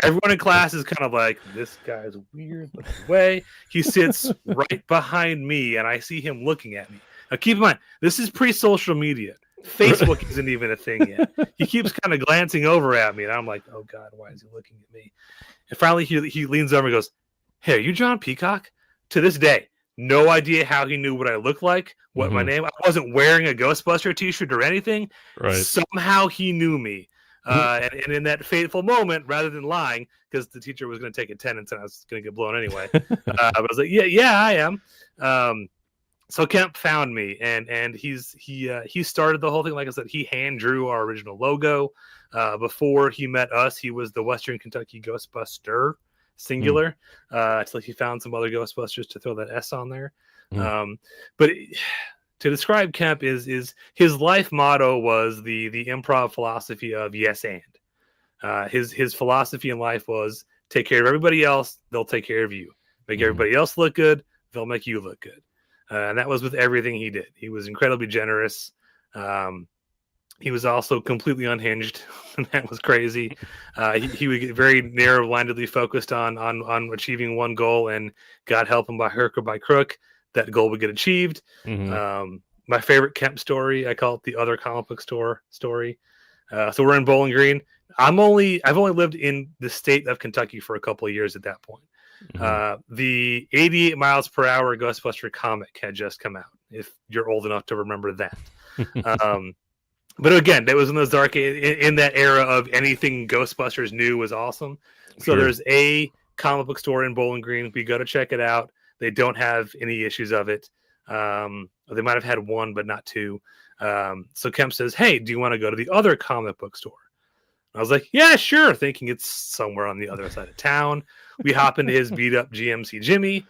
Everyone in class is kind of like, this guy's weird looking away. He sits right behind me, and I see him looking at me. Now, keep in mind, this is pre-social media. Facebook isn't even a thing yet. He keeps kind of glancing over at me, and I'm like, oh God, why is he looking at me? And finally, he leans over and goes, hey, are you John Peacock? To this day, no idea how he knew what I looked like, what my name. I wasn't wearing a Ghostbuster t-shirt or anything. Right. Somehow he knew me. And in that fateful moment, rather than lying, because the teacher was going to take attendance and I was going to get blown anyway, I was like, yeah, I am. So Kemp found me, and he started the whole thing. Like I said, he hand drew our original logo. Before he met us, he was the Western Kentucky Ghostbuster, singular. Until he found some other Ghostbusters to throw that S on there. But to describe Kemp is his life motto was the improv philosophy of yes and. His philosophy in life was take care of everybody else, they'll take care of you. Make everybody else look good, they'll make you look good. And that was with everything he did. He was incredibly generous. He was also completely unhinged. And that was crazy. He would get very narrow-mindedly focused on achieving one goal, and God help him by hook or by crook, that goal would get achieved. My favorite Kemp story, I call it the other comic book store story. So we're in Bowling Green. I've only lived in the state of Kentucky for a couple of years at that point. The 88 miles per hour Ghostbuster comic had just come out, if you're old enough to remember that. But again, that was in those dark, in that era of anything Ghostbusters new was awesome. So there's a comic book store in Bowling Green. We go to check it out. They don't have any issues of it. They might have had one, but not two. So Kemp says, hey, do you want to go to the other comic book store? I was like, yeah, sure, thinking it's somewhere on the other side of town. We hop into his beat up GMC Jimmy,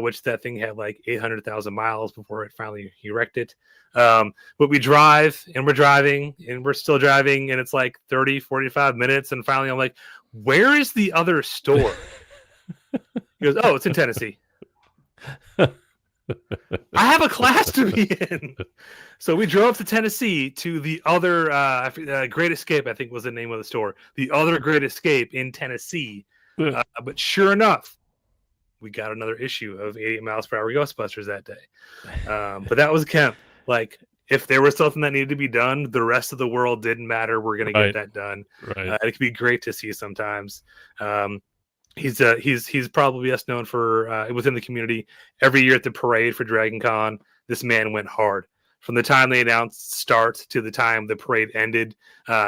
which that thing had like 800,000 miles before it finally he wrecked it. But we drive, and we're driving, and we're still driving, and it's like 30, 45 minutes. And finally I'm like, where is the other store? He goes, oh, it's in Tennessee. I have a class to be in. So we drove to Tennessee to the other Great Escape, I think was the name of the store. The other Great Escape in Tennessee. But sure enough, we got another issue of 88 miles per hour Ghostbusters that day. But that was Kemp. Like, if there was something that needed to be done, the rest of the world didn't matter. We're going to get that done. It could be great to see sometimes. He's probably best known for within the community. Every year at the parade for Dragon Con, this man went hard. From the time they announced start to the time the parade ended,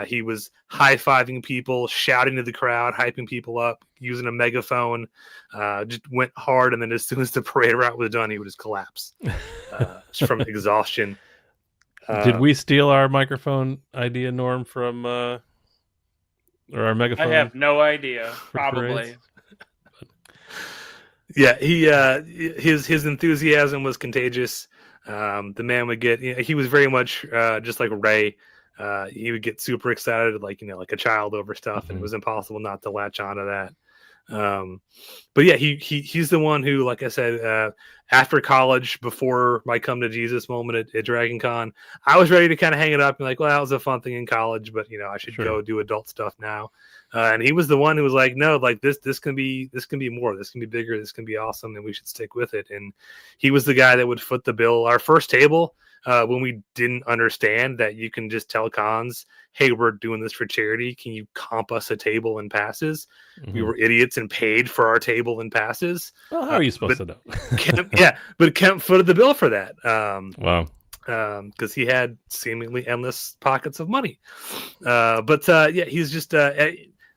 he was high-fiving people, shouting to the crowd, hyping people up, using a megaphone, just went hard. And then as soon as the parade route was done, he would just collapse from exhaustion. Did we steal our microphone idea, Norm, from or our megaphone? I have no idea. Probably. Yeah, his enthusiasm was contagious. The man would get, he was very much just like Ray. He would get super excited, like a child over stuff, and it was impossible not to latch onto that. But yeah, he's the one who, like I said, after college, before my come to Jesus moment at Dragon Con, I was ready to kind of hang it up and like, well, that was a fun thing in college, but I should go do adult stuff now. And he was the one who was like, no, like this can be more, this can be bigger, this can be awesome, and we should stick with it. And he was the guy that would foot the bill. Our first table, when we didn't understand that you can just tell cons, hey, we're doing this for charity, can you comp us a table and passes? We were idiots and paid for our table and passes. Well, how are you supposed to know? But Kemp footed the bill for that. Wow. Because he had seemingly endless pockets of money. He's just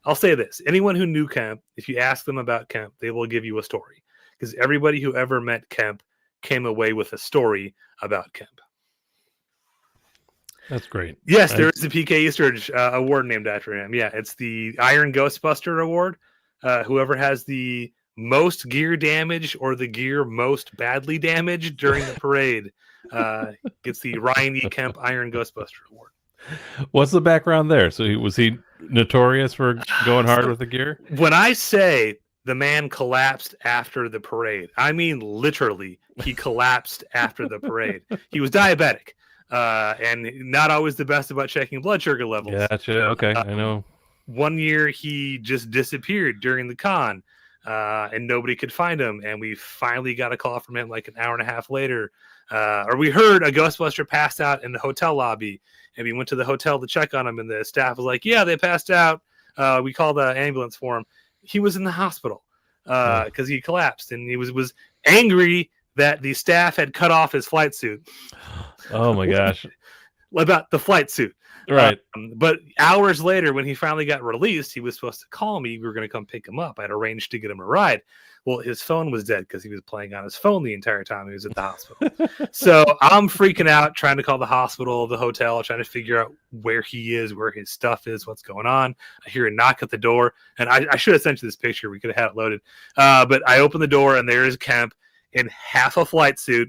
I'll say this: anyone who knew Kemp, if you ask them about Kemp, they will give you a story, because everybody who ever met Kemp came away with a story about Kemp. That's great. Yes, there is the PK Eastridge award named after him. Yeah, it's the Iron Ghostbuster Award. Whoever has the most gear damage or the gear most badly damaged during the parade gets the Ryan E. Kemp Iron Ghostbuster Award. What's the background there? So was he notorious for going hard with the gear? When I say the man collapsed after the parade, I mean literally he collapsed after the parade. He was diabetic and not always the best about checking blood sugar levels. Gotcha. Okay, I know. One year he just disappeared during the con. and nobody could find him. And we finally got a call from him like an hour and a half later. Or we heard a Ghostbuster passed out in the hotel lobby, and we went to the hotel to check on him, and the staff was like, yeah, they passed out. We called the ambulance for him. He was in the hospital because he collapsed, and he was angry that the staff had cut off his flight suit. Oh my gosh. About the flight suit. Right. But hours later, when he finally got released, he was supposed to call me. We were going to come pick him up. I'd arranged to get him a ride. Well, his phone was dead because he was playing on his phone the entire time he was at the hospital. So I'm freaking out, trying to call the hospital, the hotel, trying to figure out where he is, where his stuff is, what's going on. I hear a knock at the door, and I should have sent you this picture. We could have had it loaded. But I open the door, and there is Kemp in half a flight suit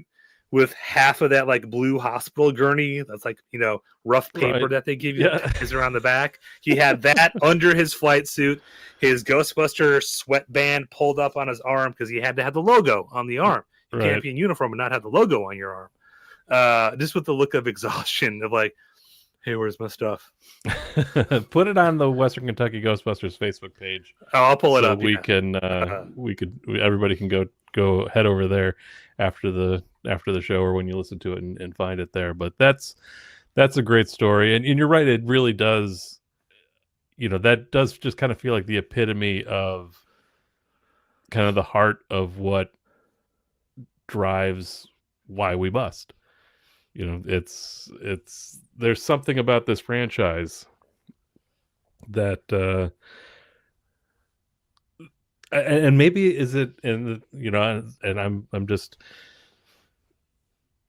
with half of that like blue hospital gurney. That's like, rough paper that they give you is around the back. He had that under his flight suit, his Ghostbuster sweatband pulled up on his arm because he had to have the logo on the arm. You can't be in uniform and not have the logo on your arm. Just with the look of exhaustion of like, hey, where's my stuff? Put it on the Western Kentucky Ghostbusters Facebook page. Oh, I'll pull it up. We can, everybody can go head over there after the show or when you listen to it and find it there. But that's a great story, and you're right. It really does. That does just kind of feel like the epitome of kind of the heart of what drives why we must. It's there's something about this franchise that and maybe is it, and I'm just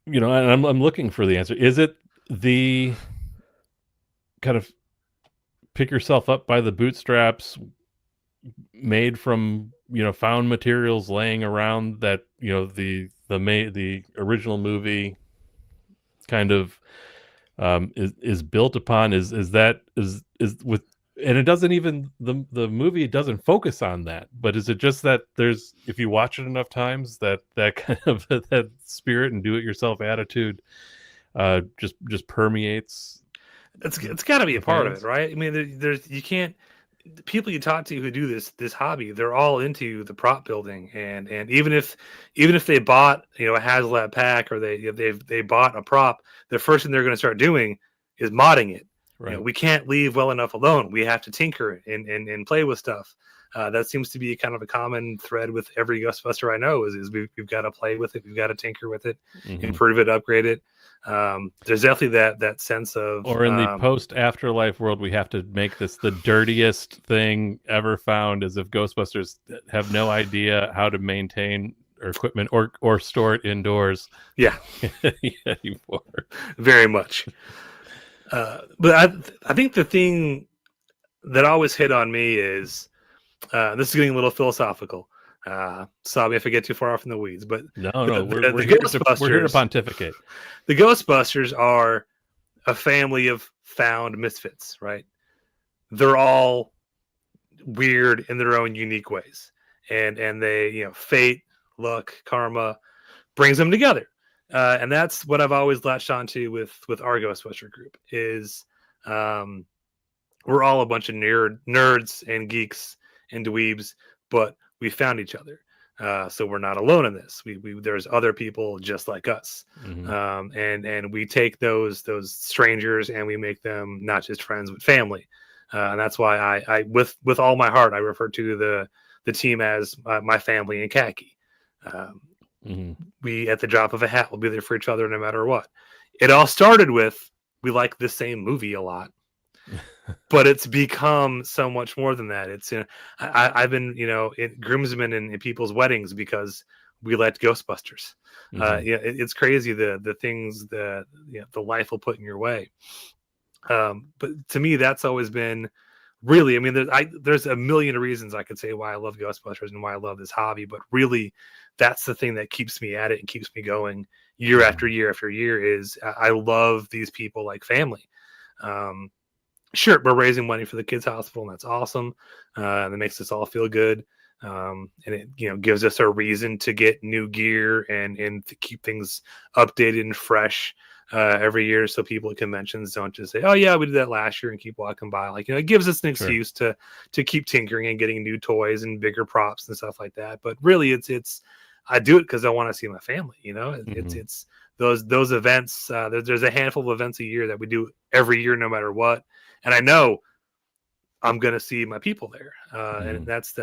and I'm looking for the answer. Is it the kind of pick yourself up by the bootstraps, made from found materials laying around that the original movie kind of is built upon? Is with, and it doesn't even, the movie doesn't focus on that, but is it just that there's, if you watch it enough times, that kind of that spirit and do-it-yourself attitude just permeates? It's got to be a part of it, right? I mean, there's you can't. The people you talk to who do this hobby, they're all into the prop building, and even if they bought a HasLab pack, or they bought a prop, the first thing they're going to start doing is modding it. Right. We can't leave well enough alone. We have to tinker it and play with stuff. That seems to be kind of a common thread with every Ghostbuster I know is we've got to play with it. We've got to tinker with it, improve it, upgrade it. There's definitely that sense of, or in the post afterlife world, we have to make this the dirtiest thing ever found, as if Ghostbusters have no idea how to maintain or equipment or store it indoors. Yeah. Anymore. Very much. But I think the thing that always hit on me is, this is getting a little philosophical. Stop me if I get too far off in the weeds, but we're here to pontificate. The Ghostbusters are a family of found misfits, right? They're all weird in their own unique ways, and they, fate, luck, karma brings them together, and that's what I've always latched onto with our Ghostbuster group is, we're all a bunch of nerds and geeks and dweebs, but we found each other. So we're not alone in this. There's other people just like us. And we take those strangers and we make them not just friends, but family. And that's why I with all my heart, I refer to the team as my family in khaki. We, at the drop of a hat, will be there for each other no matter what. It all started with, we like the same movie a lot. But it's become so much more than that. It's, I've been, groomsmen in people's weddings because we liked Ghostbusters. It's crazy the things that the life will put in your way. But to me, that's always been really. I mean, there's a million reasons I could say why I love Ghostbusters and why I love this hobby. But really, that's the thing that keeps me at it and keeps me going year after year after year. Is I love these people like family. Sure, we're raising money for the kids' hospital, and that's awesome. And it makes us all feel good. And it gives us a reason to get new gear and to keep things updated and fresh. every year, so people at conventions don't just say, "Oh yeah, we did that last year," and keep walking by. Like, it gives us an excuse to keep tinkering and getting new toys and bigger props and stuff like that. But really, it's I do it because I want to see my family. It's those events. There's a handful of events a year that we do every year, no matter what, and I know I'm gonna see my people there, and that's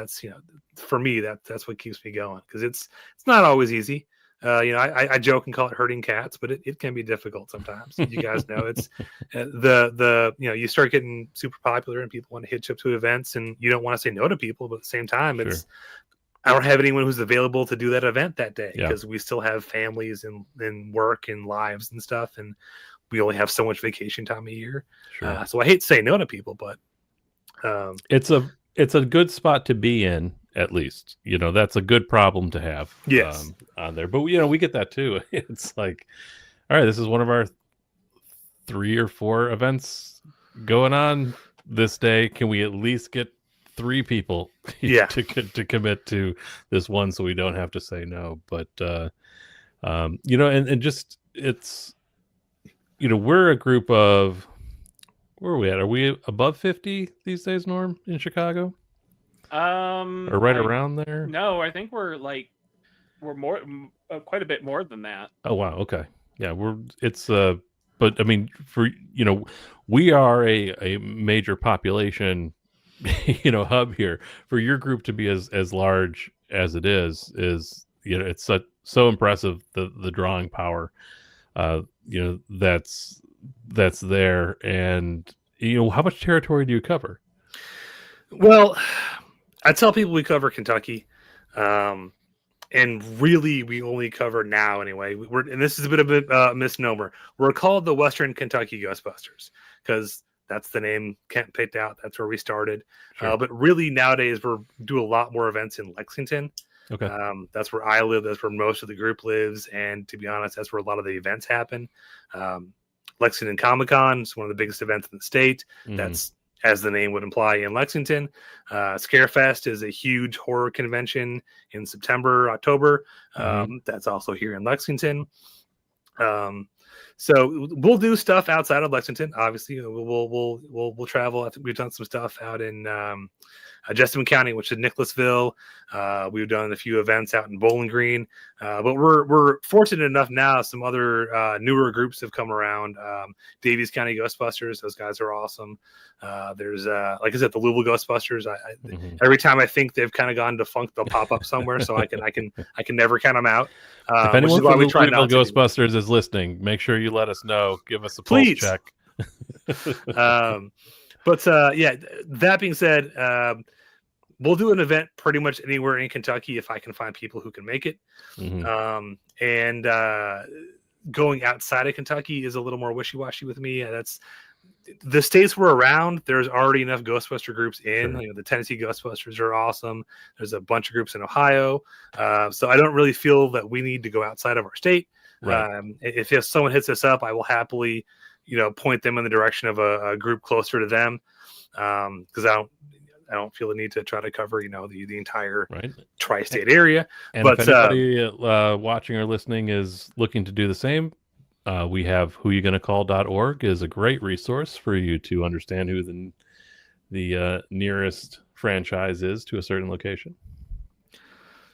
for me that's what keeps me going, because it's not always easy. I joke and call it herding cats, but it can be difficult sometimes. You guys know it's you start getting super popular and people want to hitch up to events, and you don't want to say no to people, but at the same time, I don't have anyone who's available to do that event that day, because we still have families and work and lives and stuff, and we only have so much vacation time a year. So I hate to say no to people, but it's a good spot to be in, at least. That's a good problem to have. Yes. On there, but we get that too. It's like, all right, this is one of our 3 or 4 events going on this day. Can we at least get 3 people to commit to this one, so we don't have to say no? But and just it's we're a group of, where are we at? Are we above 50 these days, Norm, in Chicago? Or right around there? No, I think we're more, quite a bit more than that. Oh wow, okay, yeah, but I mean, for we are a major population, hub here. For your group to be as large as it is it's so impressive, the drawing power, that's there. And how much territory do you cover? Well, I tell people we cover Kentucky, and really we only cover, now anyway, and this is a bit of a misnomer, we're called the Western Kentucky Ghostbusters because that's the name Kent picked out. That's where we started. But really nowadays we do a lot more events in Lexington. Okay. That's where I live. That's where most of the group lives. And to be honest, that's where a lot of the events happen. Lexington Comic-Con is one of the biggest events in the state. That's, as the name would imply, in Lexington. Scarefest is a huge horror convention in September, October. That's also here in Lexington. So we'll do stuff outside of Lexington. Obviously, we'll travel. I think we've done some stuff out in Jessamine County, which is Nicholasville. We've done a few events out in Bowling Green, but we're fortunate enough now. Some other newer groups have come around. Davies County Ghostbusters; those guys are awesome. There's like I said, the Louisville Ghostbusters. Every time I think they've kind of gone defunct, they'll pop up somewhere, so I can never count them out. If anyone from the Louisville Ghostbusters is listening, make sure you let us know. Give us a pulse check. But that being said, we'll do an event pretty much anywhere in Kentucky if I can find people who can make it. And going outside of Kentucky is a little more wishy-washy with me. That's the states we're around. There's already enough Ghostbuster groups in. The Tennessee Ghostbusters are awesome. There's a bunch of groups in Ohio. So I don't really feel that we need to go outside of our state. If someone hits us up, I will happily point them in the direction of a group closer to them, because I don't feel the need to try to cover the entire tri-state area. And if anybody watching or listening is looking to do the same, we have whoyougonacall.org is a great resource for you to understand who the nearest franchise is to a certain location.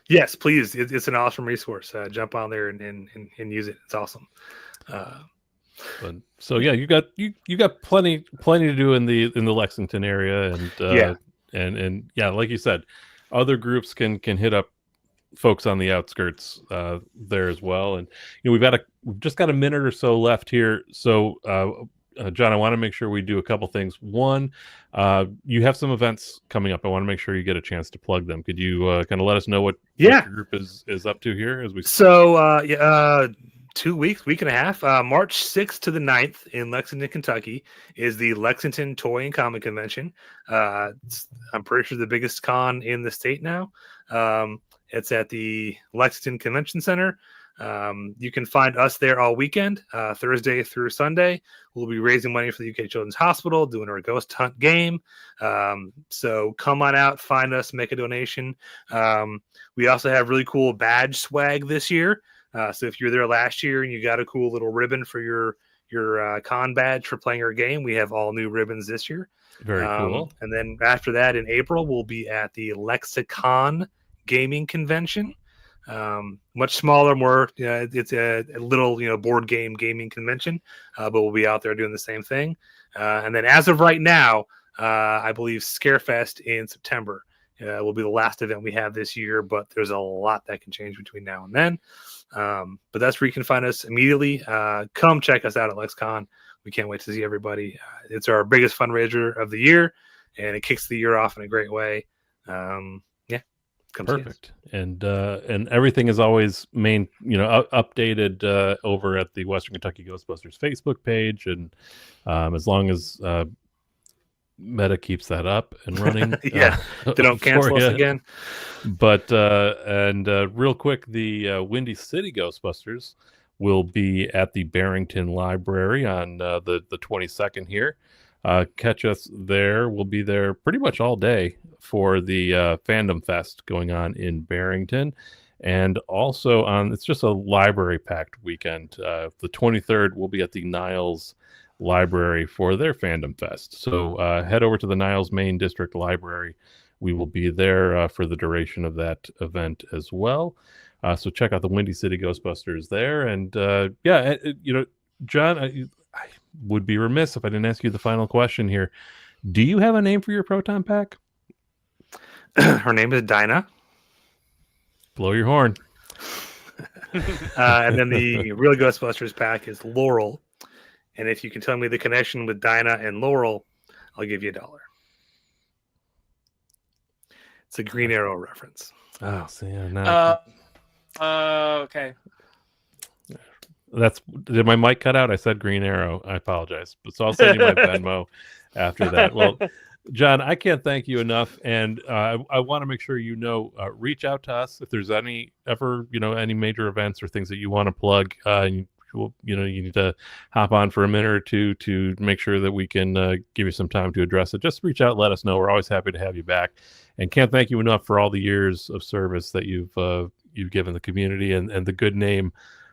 Yes, please. It's an awesome resource. Jump on there and use it. It's awesome. But so yeah, you got plenty to do in the Lexington area, and like you said, other groups can hit up folks on the outskirts there as well. And we've just got a minute or so left here. So John, I want to make sure we do a couple things. One, you have some events coming up. I want to make sure you get a chance to plug them. Could you kind of let us know what your group is up to here as we? So 2 weeks, week and a half. March 6th to the 9th in Lexington, Kentucky is the Lexington Toy and Comic Convention. I'm pretty sure the biggest con in the state now. It's at the Lexington Convention Center. You can find us there all weekend, Thursday through Sunday. We'll be raising money for the UK Children's Hospital, doing our ghost hunt game. So come on out, find us, make a donation. We also have really cool badge swag this year. So if you were there last year and you got a cool little ribbon for your con badge for playing our game, we have all new ribbons this year. Very cool. And then after that, in April, we'll be at the Lexicon Gaming Convention. Much smaller, more it's a little board game gaming convention, but we'll be out there doing the same thing. And then as of right now, I believe Scarefest in September will be the last event we have this year, but there's a lot that can change between now and then. But that's where you can find us immediately. Come check us out at LexCon. We can't wait to see everybody. It's our biggest fundraiser of the year, and it kicks the year off in a great way. Come Perfect. And everything is always updated over at the Western Kentucky Ghostbusters Facebook page, and as long as Meta keeps that up and running, they don't cancel us again. But real quick, the Windy City Ghostbusters will be at the Barrington Library on the 22nd here. Catch us there. We'll be there pretty much all day for the Fandom Fest going on in Barrington. And also it's just a library packed weekend. The 23rd will be at the Niles Library for their Fandom Fest. So head over to the Niles Main District Library. We will be there for the duration of that event as well. So check out the Windy City Ghostbusters there. And John, I would be remiss if I didn't ask you the final question here. Do you have a name for your proton pack? Her name is Dinah. Blow your horn. And then the real Ghostbusters pack is Laurel. And if you can tell me the connection with Dinah and Laurel, I'll give you $1. It's a Green Arrow reference. Oh, see, okay. Did my mic cut out? I said Green Arrow. I apologize. So I'll send you my Venmo after that. Well, John, I can't thank you enough, and I want to make sure reach out to us if there's any major events or things that you want to plug. You need to hop on for a minute or two to make sure that we can give you some time to address it. Just reach out, let us know. We're always happy to have you back, and can't thank you enough for all the years of service that you've given the community and the good name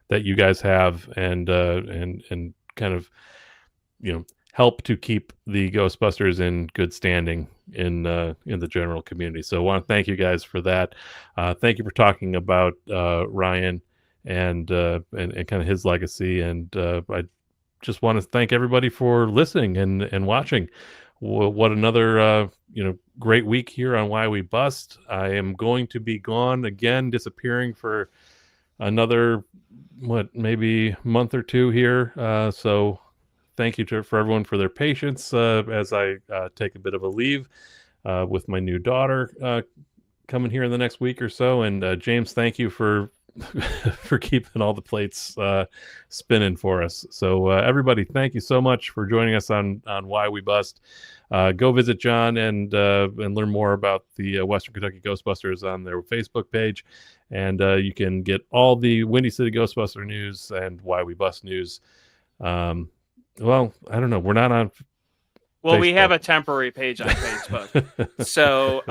that you guys have, and kind of help to keep the Ghostbusters in good standing in the general community. So I want to thank you guys for that. Thank you for talking about Ryan and kind of his legacy. And I just want to thank everybody for listening and watching. What another great week here on Why We Bust. I am going to be gone again, disappearing for another maybe month or two here. So thank you for everyone for their patience as I take a bit of a leave with my new daughter coming here in the next week or so. And James, thank you for keeping all the plates spinning for us. So everybody, thank you so much for joining us on Why We Bust. Go visit John and learn more about the Western Kentucky Ghostbusters on their Facebook page. And you can get all the Windy City Ghostbuster news and Why We Bust news. Well, I don't know. We're not on Well, Facebook. We have a temporary page on Facebook. So,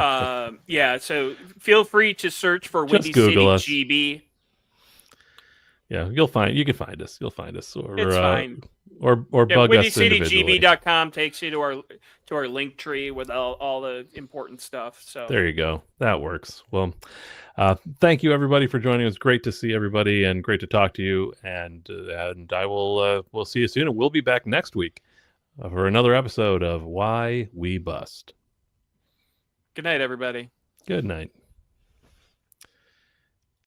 so feel free to search for Windy City GB. Yeah, you can find us. You'll find us. Or, it's fine. Or bug us individually. WindyCityGB.com takes you to our link tree with all the important stuff. So there you go. That works. Well, thank you everybody for joining us. Great to see everybody and great to talk to you. And I will we'll see you soon. And we'll be back next week for another episode of Why We Bust. Good night, everybody. Good night.